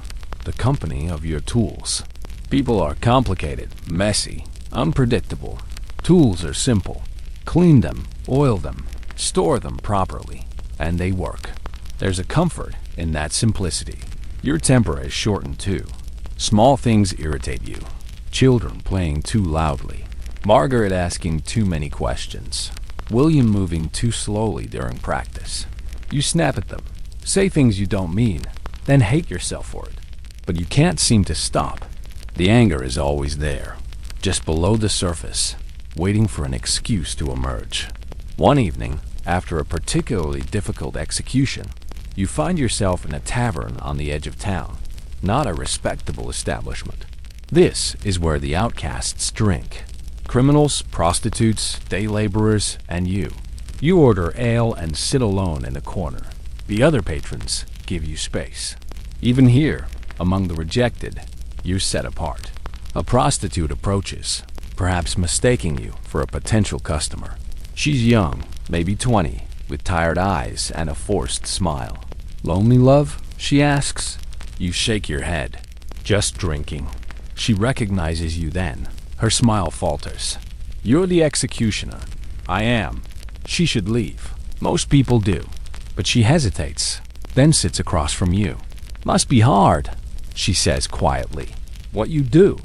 the company of your tools. People are complicated, messy, unpredictable. Tools are simple. Clean them, oil them, store them properly, and they work. There's a comfort in that simplicity. Your temper is shortened too. Small things irritate you. Children playing too loudly. Margaret asking too many questions. William moving too slowly during practice. You snap at them, say things you don't mean, then hate yourself for it. But you can't seem to stop. The anger is always there, just below the surface, waiting for an excuse to emerge. One evening, after a particularly difficult execution, you find yourself in a tavern on the edge of town, not a respectable establishment. This is where the outcasts drink. Criminals, prostitutes, day laborers, and you. You order ale and sit alone in a corner. The other patrons give you space. Even here, among the rejected, you're set apart. A prostitute approaches, perhaps mistaking you for a potential customer. She's young, maybe 20, with tired eyes and a forced smile. Lonely, love? She asks. You shake your head. Just drinking. She recognizes you then. Her smile falters. You're the executioner. I am. She should leave. Most people do. But she hesitates, then sits across from you. Must be hard, she says quietly. What you do?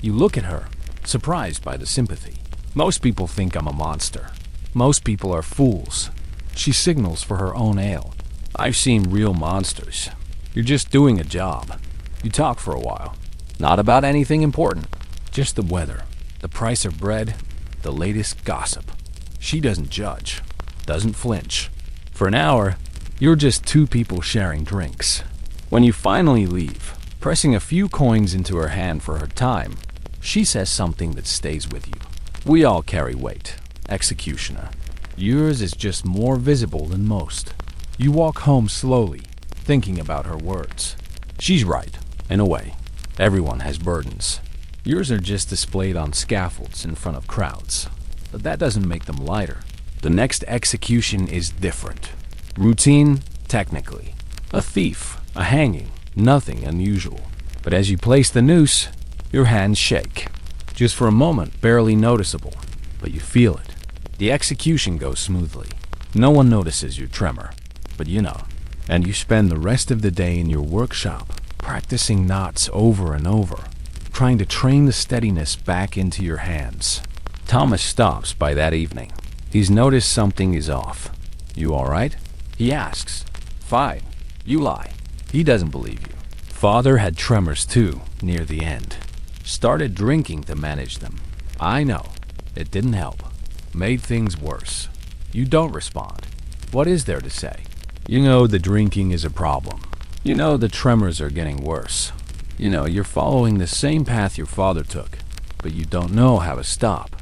You look at her, surprised by the sympathy. Most people think I'm a monster. Most people are fools. She signals for her own ale. I've seen real monsters. You're just doing a job. You talk for a while. Not about anything important. Just the weather, the price of bread, the latest gossip. She doesn't judge, doesn't flinch. For an hour, you're just two people sharing drinks. When you finally leave, pressing a few coins into her hand for her time, she says something that stays with you. We all carry weight, executioner. Yours is just more visible than most. You walk home slowly, thinking about her words. She's right, in a way. Everyone has burdens. Yours are just displayed on scaffolds in front of crowds. But that doesn't make them lighter. The next execution is different. Routine, technically. A thief, a hanging, nothing unusual. But as you place the noose, your hands shake. Just for a moment, barely noticeable, but you feel it. The execution goes smoothly. No one notices your tremor, but you know. And you spend the rest of the day in your workshop, practicing knots over and over, trying to train the steadiness back into your hands. Thomas stops by that evening. He's noticed something is off. You all right? He asks. Fine. You lie. He doesn't believe you. Father had tremors too, near the end. Started drinking to manage them. I know. It didn't help. Made things worse. You don't respond. What is there to say? You know the drinking is a problem. You know the tremors are getting worse. You know you're following the same path your father took, but you don't know how to stop.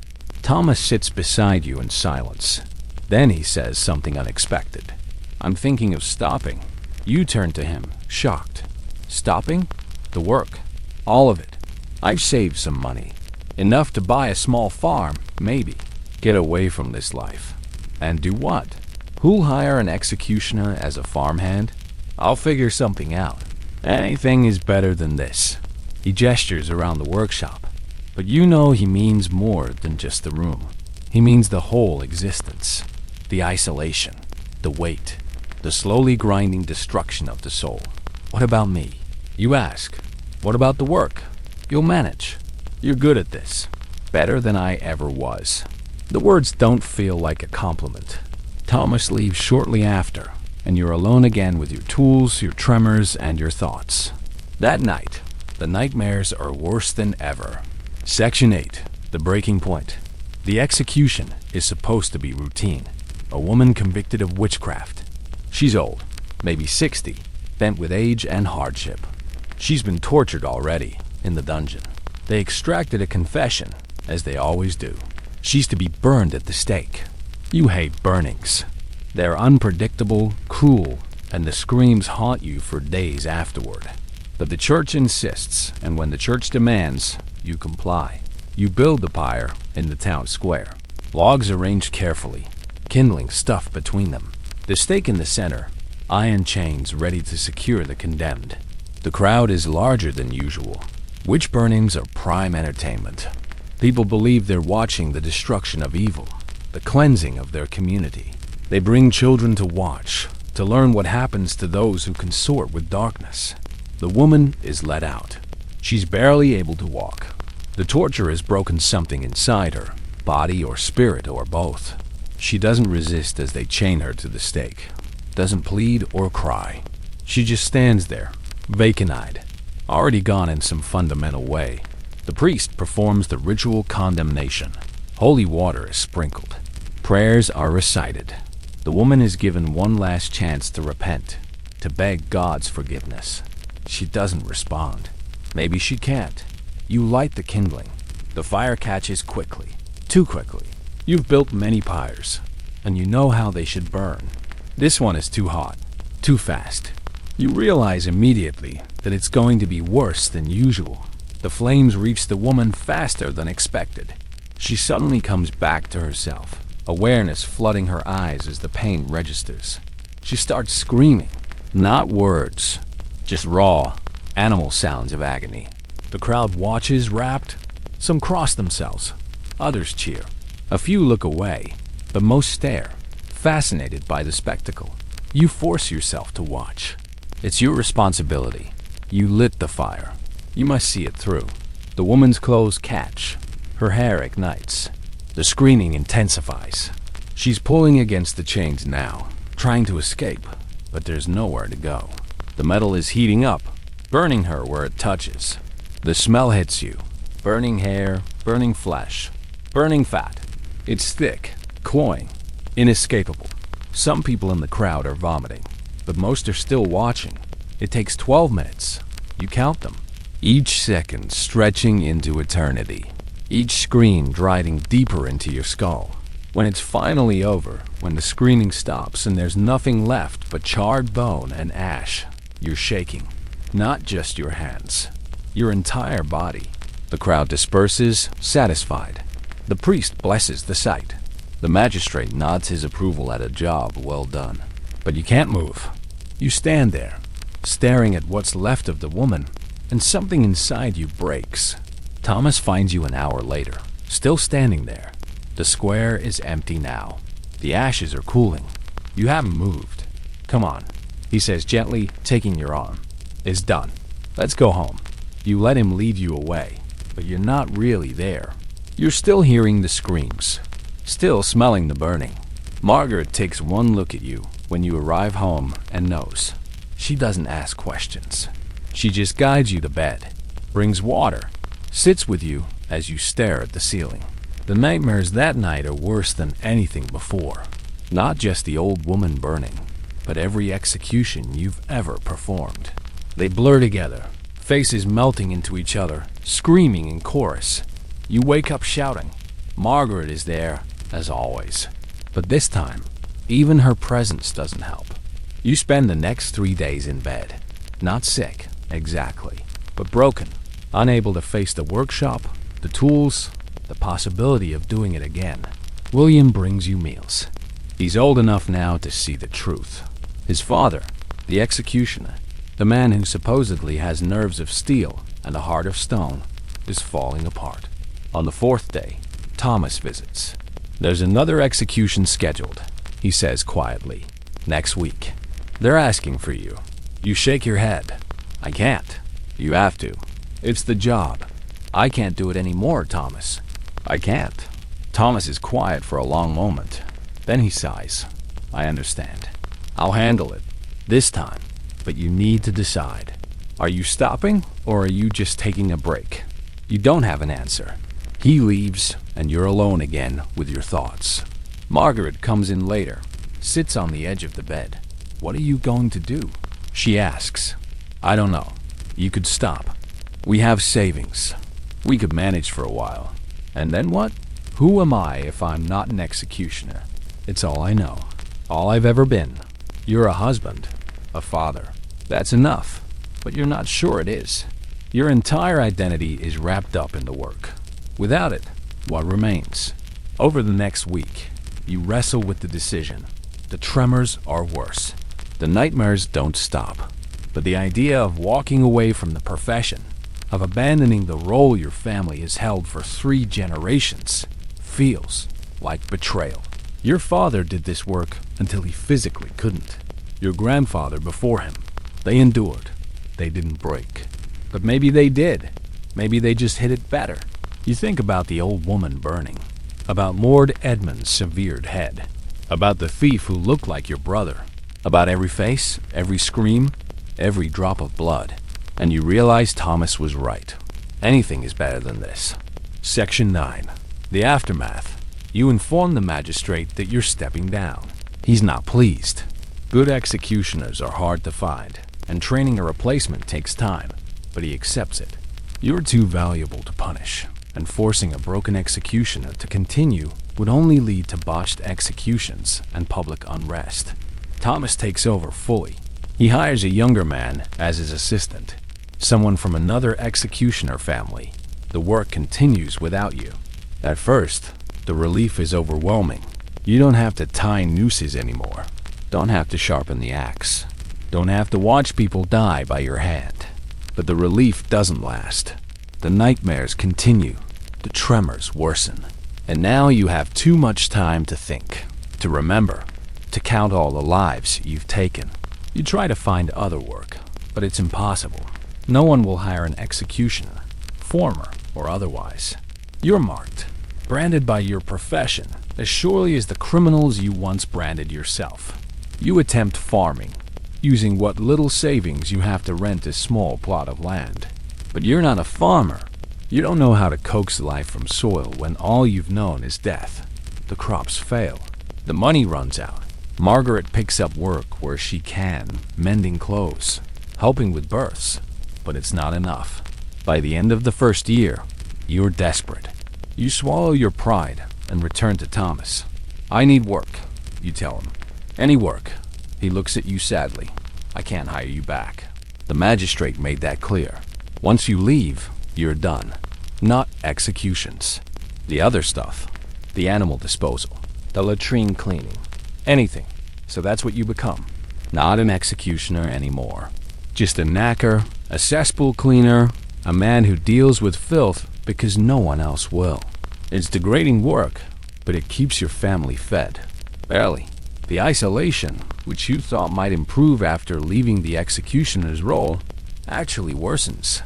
Thomas sits beside you in silence. Then he says something unexpected. I'm thinking of stopping. You turn to him, shocked. Stopping? The work. All of it. I've saved some money. Enough to buy a small farm, maybe. Get away from this life. And do what? Who'll hire an executioner as a farmhand? I'll figure something out. Anything is better than this. He gestures around the workshop. But you know he means more than just the room. He means the whole existence. The isolation, the weight, the slowly grinding destruction of the soul. What about me? You ask. What about the work? You'll manage. You're good at this. Better than I ever was. The words don't feel like a compliment. Thomas leaves shortly after, and you're alone again with your tools, your tremors, and your thoughts. That night, the nightmares are worse than ever. Section 8. The breaking point. The execution is supposed to be routine. A woman convicted of witchcraft. She's old, maybe 60, bent with age and hardship. She's been tortured already, in the dungeon. They extracted a confession, as they always do. She's to be burned at the stake. You hate burnings. They're unpredictable, cruel, and the screams haunt you for days afterward. But the church insists, and when the church demands, you comply. You build the pyre in the town square. Logs arranged carefully, kindling stuffed between them. The stake in the center, iron chains ready to secure the condemned. The crowd is larger than usual. Witch burnings are prime entertainment. People believe they're watching the destruction of evil, the cleansing of their community. They bring children to watch, to learn what happens to those who consort with darkness. The woman is let out. She's barely able to walk. The torture has broken something inside her, body or spirit or both. She doesn't resist as they chain her to the stake, doesn't plead or cry. She just stands there, vacant-eyed, already gone in some fundamental way. The priest performs the ritual condemnation. Holy water is sprinkled. Prayers are recited. The woman is given one last chance to repent, to beg God's forgiveness. She doesn't respond. Maybe she can't. You light the kindling. The fire catches quickly, too quickly. You've built many pyres, and you know how they should burn. This one is too hot, too fast. You realize immediately that it's going to be worse than usual. The flames reach the woman faster than expected. She suddenly comes back to herself, awareness flooding her eyes as the pain registers. She starts screaming, not words, just raw, animal sounds of agony. The crowd watches, rapt. Some cross themselves. Others cheer. A few look away, but most stare, fascinated by the spectacle. You force yourself to watch. It's your responsibility. You lit the fire. You must see it through. The woman's clothes catch. Her hair ignites. The screaming intensifies. She's pulling against the chains now, trying to escape, but there's nowhere to go. The metal is heating up, burning her where it touches. The smell hits you. Burning hair, burning flesh, burning fat. It's thick, cloying, inescapable. Some people in the crowd are vomiting, but most are still watching. It takes 12 minutes. You count them. Each second stretching into eternity. Each scream driving deeper into your skull. When it's finally over, when the screaming stops and there's nothing left but charred bone and ash, you're shaking. Not just your hands. Your entire body. The crowd disperses, satisfied. The priest blesses the sight. The magistrate nods his approval at a job well done. But you can't move. You stand there, staring at what's left of the woman, and something inside you breaks. Thomas finds you an hour later, still standing there. The square is empty now. The ashes are cooling. You haven't moved. Come on, he says gently, taking your arm. It's done. Let's go home. You let him lead you away, but you're not really there. You're still hearing the screams, still smelling the burning. Margaret takes one look at you when you arrive home and knows. She doesn't ask questions. She just guides you to bed, brings water, sits with you as you stare at the ceiling. The nightmares that night are worse than anything before. Not just the old woman burning, but every execution you've ever performed. They blur together, faces melting into each other, screaming in chorus. You wake up shouting. Margaret is there, as always. But this time, even her presence doesn't help. You spend the next 3 days in bed. Not sick, exactly, but broken. Unable to face the workshop, the tools, the possibility of doing it again. William brings you meals. He's old enough now to see the truth. His father, the executioner, the man who supposedly has nerves of steel and a heart of stone, is falling apart. On the 4th day, Thomas visits. There's another execution scheduled, he says quietly. Next week. They're asking for you. You shake your head. I can't. You have to. It's the job. I can't do it anymore, Thomas. I can't. Thomas is quiet for a long moment. Then he sighs. I understand. I'll handle it. This time. But you need to decide. Are you stopping, or are you just taking a break? You don't have an answer. He leaves, and you're alone again with your thoughts. Margaret comes in later, sits on the edge of the bed. What are you going to do? She asks. I don't know. You could stop. We have savings. We could manage for a while. And then what? Who am I if I'm not an executioner? It's all I know. All I've ever been. You're a husband, a father. That's enough. But you're not sure it is. Your entire identity is wrapped up in the work. Without it, what remains? Over the next week, you wrestle with the decision. The tremors are worse. The nightmares don't stop. But the idea of walking away from the profession, of abandoning the role your family has held for 3 generations, feels like betrayal. Your father did this work until he physically couldn't. Your grandfather before him. They endured. They didn't break. But maybe they did. Maybe they just hit it better. You think about the old woman burning, about Lord Edmund's severed head, about the thief who looked like your brother, about every face, every scream, every drop of blood. And you realize Thomas was right. Anything is better than this. Section 9. The aftermath. You inform the magistrate that you're stepping down. He's not pleased. Good executioners are hard to find, and training a replacement takes time, but he accepts it. You're too valuable to punish, and forcing a broken executioner to continue would only lead to botched executions and public unrest. Thomas takes over fully. He hires a younger man as his assistant, someone from another executioner family. The work continues without you. At first, the relief is overwhelming. You don't have to tie nooses anymore. Don't have to sharpen the axe. Don't have to watch people die by your hand. But the relief doesn't last. The nightmares continue. The tremors worsen. And now you have too much time to think, to remember, to count all the lives you've taken. You try to find other work, but it's impossible. No one will hire an executioner, former or otherwise. You're marked, branded by your profession, as surely as the criminals you once branded yourself. You attempt farming, using what little savings you have to rent a small plot of land. But you're not a farmer. You don't know how to coax life from soil when all you've known is death. The crops fail. The money runs out. Margaret picks up work where she can, mending clothes, helping with births. But it's not enough. By the end of the first year, you're desperate. You swallow your pride and return to Thomas. I need work, you tell him. Any work. He looks at you sadly. I can't hire you back. The magistrate made that clear. Once you leave, you're done. Not executions. The other stuff. The animal disposal. The latrine cleaning. Anything. So that's what you become. Not an executioner anymore. Just a knacker, a cesspool cleaner, a man who deals with filth because no one else will. It's degrading work, but it keeps your family fed. Barely. The isolation, which you thought might improve after leaving the executioner's role, actually worsens.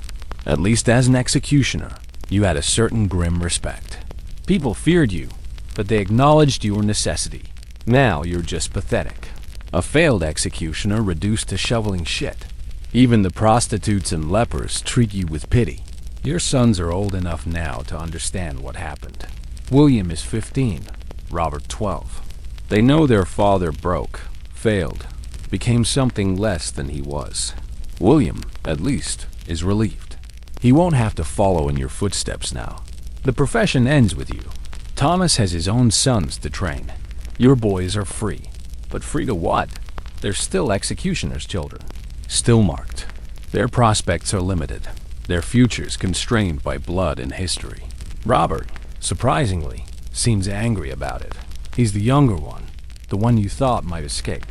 At least as an executioner, you had a certain grim respect. People feared you, but they acknowledged your necessity. Now you're just pathetic. A failed executioner reduced to shoveling shit. Even the prostitutes and lepers treat you with pity. Your sons are old enough now to understand what happened. William is 15, Robert 12. They know their father broke, failed, became something less than he was. William, at least, is relieved. He won't have to follow in your footsteps now. The profession ends with you. Thomas has his own sons to train. Your boys are free. But free to what? They're still executioners' children. Still marked. Their prospects are limited. Their futures constrained by blood and history. Robert, surprisingly, seems angry about it. He's the younger one, the one you thought might escape.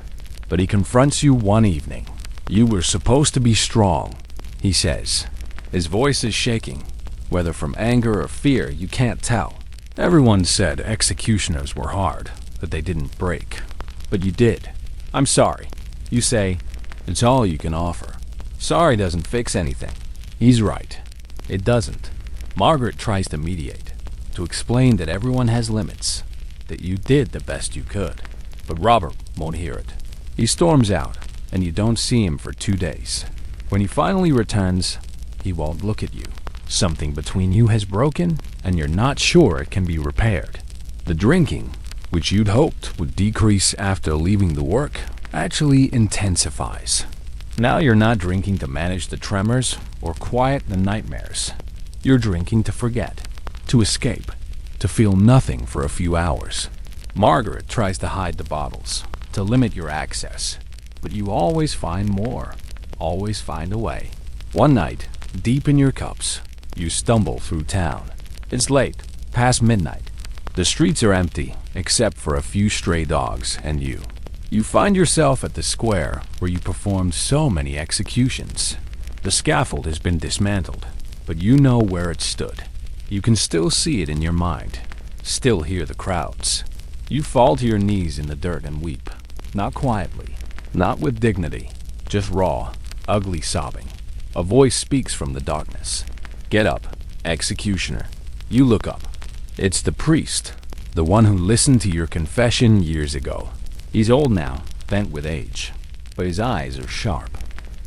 But he confronts you one evening. You were supposed to be strong, he says. His voice is shaking. Whether from anger or fear, you can't tell. Everyone said executioners were hard, that they didn't break. But you did. I'm sorry. You say, it's all you can offer. Sorry doesn't fix anything. He's right. It doesn't. Margaret tries to mediate, to explain that everyone has limits, that you did the best you could. But Robert won't hear it. He storms out, and you don't see him for 2 days. When he finally returns, he won't look at you. Something between you has broken, and you're not sure it can be repaired. The drinking, which you'd hoped would decrease after leaving the work, actually intensifies. Now you're not drinking to manage the tremors or quiet the nightmares. You're drinking to forget, to escape, to feel nothing for a few hours. Margaret tries to hide the bottles, to limit your access, but you always find more, always find a way. One night, deep in your cups, you stumble through town. It's late, past midnight. The streets are empty, except for a few stray dogs and you. You find yourself at the square where you performed so many executions. The scaffold has been dismantled, but you know where it stood. You can still see it in your mind, still hear the crowds. You fall to your knees in the dirt and weep, not quietly, not with dignity, just raw, ugly sobbing. A voice speaks from the darkness. Get up, executioner. You look up. It's the priest, the one who listened to your confession years ago. He's old now, bent with age, but his eyes are sharp.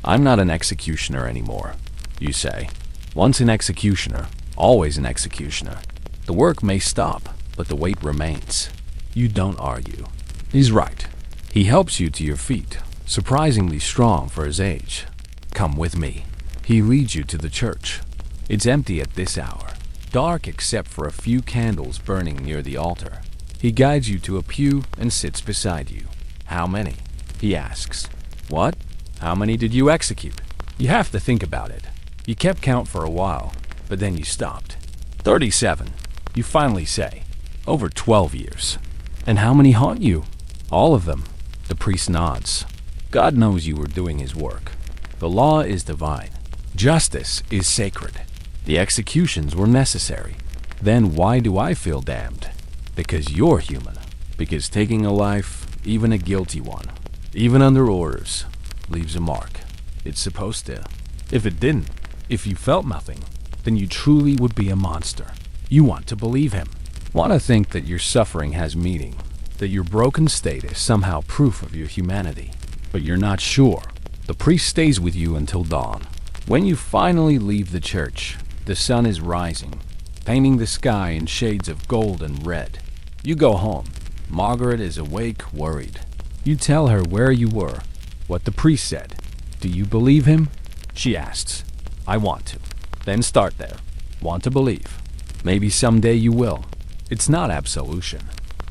I'm not an executioner anymore, you say. Once an executioner, always an executioner. The work may stop, but the weight remains. You don't argue. He's right. He helps you to your feet, surprisingly strong for his age. Come with me. He leads you to the church. It's empty at this hour, dark except for a few candles burning near the altar. He guides you to a pew and sits beside you. How many? He asks. What? How many did you execute? You have to think about it. You kept count for a while, but then you stopped. 37, you finally say. Over 12 years. And how many haunt you? All of them. The priest nods. God knows you were doing his work. The law is divine. Justice is sacred. The executions were necessary. Then why do I feel damned? Because you're human. Because taking a life, even a guilty one, even under orders, leaves a mark. It's supposed to. If it didn't, if you felt nothing, then you truly would be a monster. You want to believe him. Want to think that your suffering has meaning, that your broken state is somehow proof of your humanity. But you're not sure. The priest stays with you until dawn. When you finally leave the church, the sun is rising, painting the sky in shades of gold and red. You go home. Margaret is awake, worried. You tell her where you were, what the priest said. Do you believe him? She asks. I want to. Then start there. Want to believe. Maybe someday you will. It's not absolution.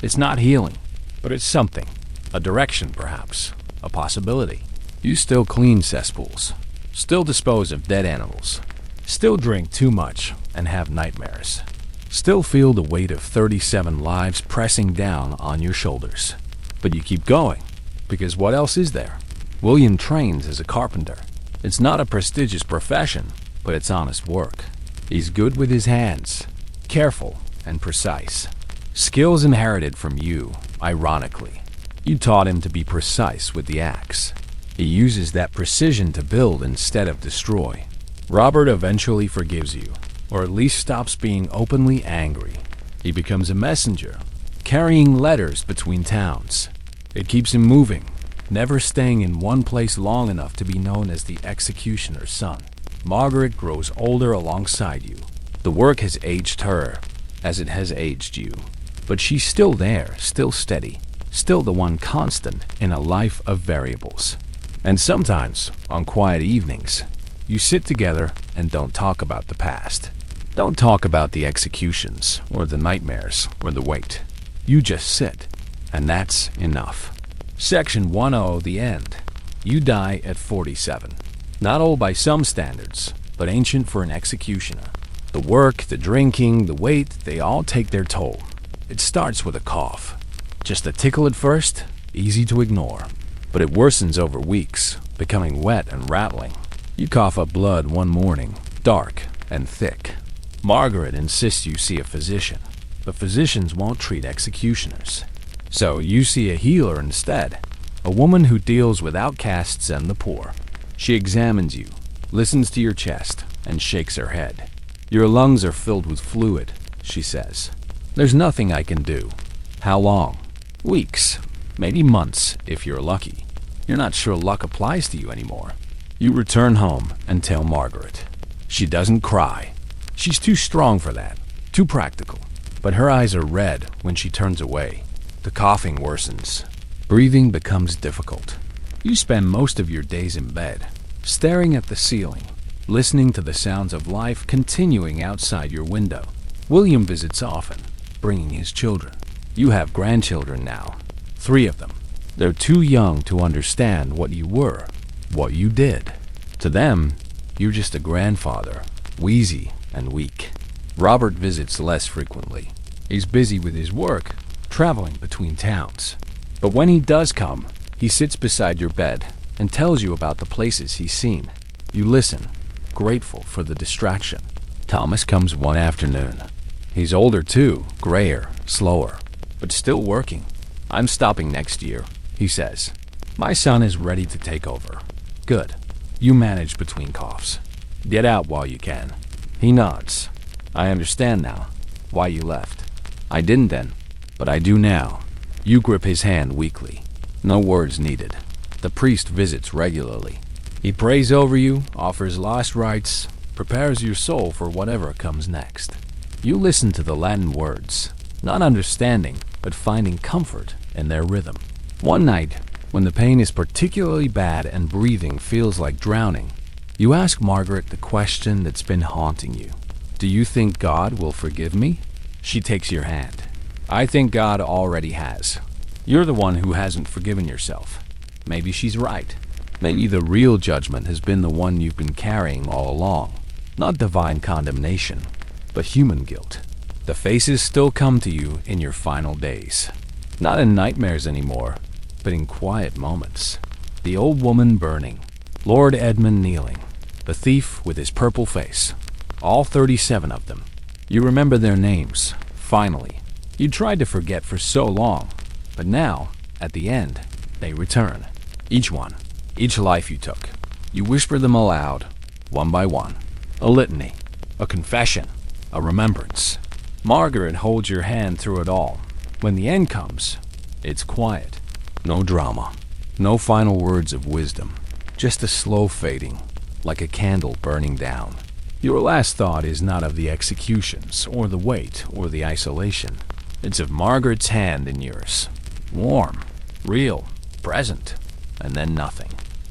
It's not healing. But it's something. A direction, perhaps. A possibility. You still clean cesspools. Still dispose of dead animals. Still drink too much and have nightmares. Still feel the weight of 37 lives pressing down on your shoulders. But you keep going, because what else is there? William trains as a carpenter. It's not a prestigious profession, but it's honest work. He's good with his hands, careful and precise. Skills inherited from you, ironically. You taught him to be precise with the axe. He uses that precision to build instead of destroy. Robert eventually forgives you, or at least stops being openly angry. He becomes a messenger, carrying letters between towns. It keeps him moving, never staying in one place long enough to be known as the executioner's son. Margaret grows older alongside you. The work has aged her, as it has aged you. But she's still there, still steady, still the one constant in a life of variables. And sometimes, on quiet evenings, you sit together and don't talk about the past. Don't talk about the executions, or the nightmares, or the wait. You just sit, and that's enough. Section 10, the end. You die at 47. Not old by some standards, but ancient for an executioner. The work, the drinking, the wait, they all take their toll. It starts with a cough. Just a tickle at first, easy to ignore. But it worsens over weeks, becoming wet and rattling. You cough up blood one morning, dark and thick. Margaret insists you see a physician, but physicians won't treat executioners. So you see a healer instead, a woman who deals with outcasts and the poor. She examines you, listens to your chest, and shakes her head. Your lungs are filled with fluid, she says. There's nothing I can do. How long? Weeks, maybe months if you're lucky. You're not sure luck applies to you anymore. You return home and tell Margaret. She doesn't cry. She's too strong for that, too practical. But her eyes are red when she turns away. The coughing worsens. Breathing becomes difficult. You spend most of your days in bed, staring at the ceiling, listening to the sounds of life continuing outside your window. William visits often, bringing his children. You have grandchildren now, 3 of them. They're too young to understand what you were, what you did. To them, you're just a grandfather, wheezy and weak. Robert visits less frequently. He's busy with his work, traveling between towns. But when he does come, he sits beside your bed and tells you about the places he's seen. You listen, grateful for the distraction. Thomas comes one afternoon. He's older too, grayer, slower, but still working. I'm stopping next year, he says. My son is ready to take over. Good. You manage between coughs. Get out while you can. He nods. I understand now why you left. I didn't then, but I do now. You grip his hand weakly. No words needed. The priest visits regularly. He prays over you, offers last rites, prepares your soul for whatever comes next. You listen to the Latin words, not understanding, but finding comfort in their rhythm. One night, when the pain is particularly bad and breathing feels like drowning, you ask Margaret the question that's been haunting you. Do you think God will forgive me? She takes your hand. I think God already has. You're the one who hasn't forgiven yourself. Maybe she's right. Maybe the real judgment has been the one you've been carrying all along. Not divine condemnation, but human guilt. The faces still come to you in your final days. Not in nightmares anymore, but in quiet moments. The old woman burning, Lord Edmund kneeling, the thief with his purple face. All 37 of them. You remember their names, finally. You tried to forget for so long, but now, at the end, they return. Each one, each life you took. You whisper them aloud, one by one. A litany, a confession, a remembrance. Margaret holds your hand through it all. When the end comes, it's quiet. No drama, no final words of wisdom. Just a slow fading, like a candle burning down. Your last thought is not of the executions, or the weight, or the isolation. It's of Margaret's hand in yours. Warm, real, present, and then nothing.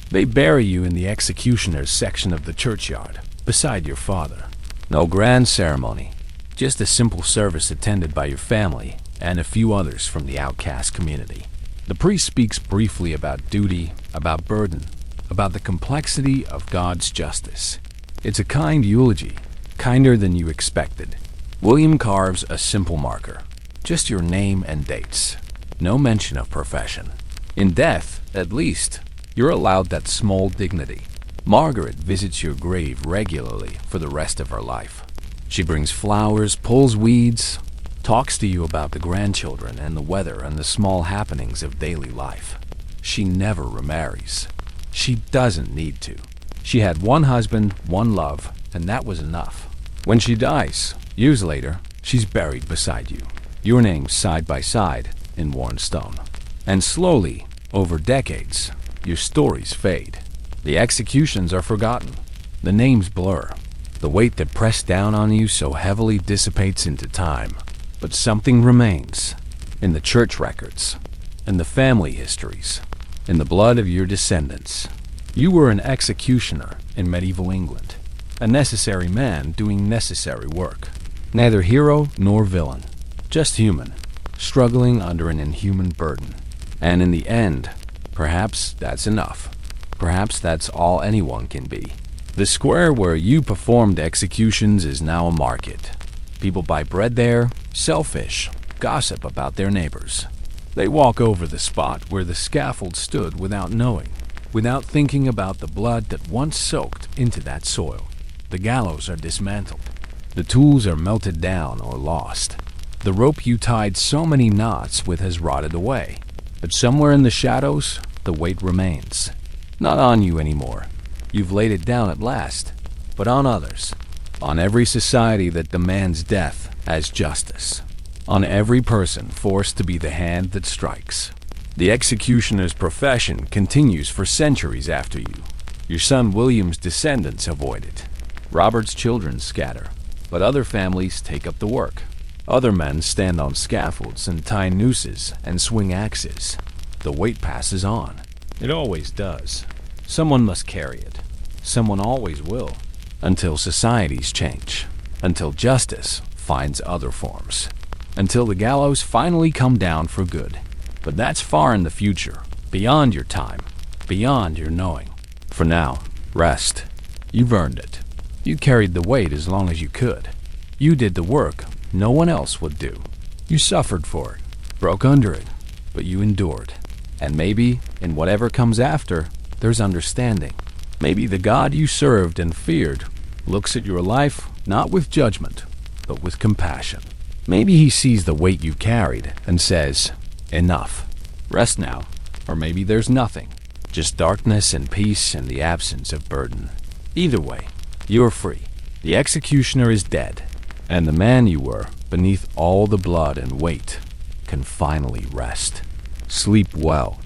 They bury you in the executioner's section of the churchyard, beside your father. No grand ceremony, just a simple service attended by your family and a few others from the outcast community. The priest speaks briefly about duty, about burden, about the complexity of God's justice. It's a kind eulogy, kinder than you expected. William carves a simple marker, just your name and dates. No mention of profession. In death, at least, you're allowed that small dignity. Margaret visits your grave regularly for the rest of her life. She brings flowers, pulls weeds, talks to you about the grandchildren and the weather and the small happenings of daily life. She never remarries. She doesn't need to. She had one husband, one love, and that was enough. When she dies, years later, she's buried beside you, your names side by side in worn stone. And slowly, over decades, your stories fade. The executions are forgotten. The names blur. The weight that pressed down on you so heavily dissipates into time. But something remains. In the church records, in the family histories, in the blood of your descendants. You were an executioner in medieval England, a necessary man doing necessary work. Neither hero nor villain, just human, struggling under an inhuman burden. And in the end, perhaps that's enough. Perhaps that's all anyone can be. The square where you performed executions is now a market. People buy bread there, sell fish, gossip about their neighbors. They walk over the spot where the scaffold stood without knowing, without thinking about the blood that once soaked into that soil. The gallows are dismantled. The tools are melted down or lost. The rope you tied so many knots with has rotted away. But somewhere in the shadows, the weight remains. Not on you anymore. You've laid it down at last, but on others. On every society that demands death as justice. On every person forced to be the hand that strikes. The executioner's profession continues for centuries after you. Your son William's descendants avoid it. Robert's children scatter, but other families take up the work. Other men stand on scaffolds and tie nooses and swing axes. The weight passes on. It always does. Someone must carry it. Someone always will. Until societies change. Until justice finds other forms. Until the gallows finally come down for good. But that's far in the future. Beyond your time. Beyond your knowing. For now, rest. You've earned it. You carried the weight as long as you could. You did the work no one else would do. You suffered for it. Broke under it. But you endured. And maybe, in whatever comes after, there's understanding. Maybe the God you served and feared looks at your life not with judgment, but with compassion. Maybe he sees the weight you carried and says, enough. Rest now. Or maybe there's nothing. Just darkness and peace and the absence of burden. Either way, you're free. The executioner is dead. And the man you were, beneath all the blood and weight, can finally rest. Sleep well.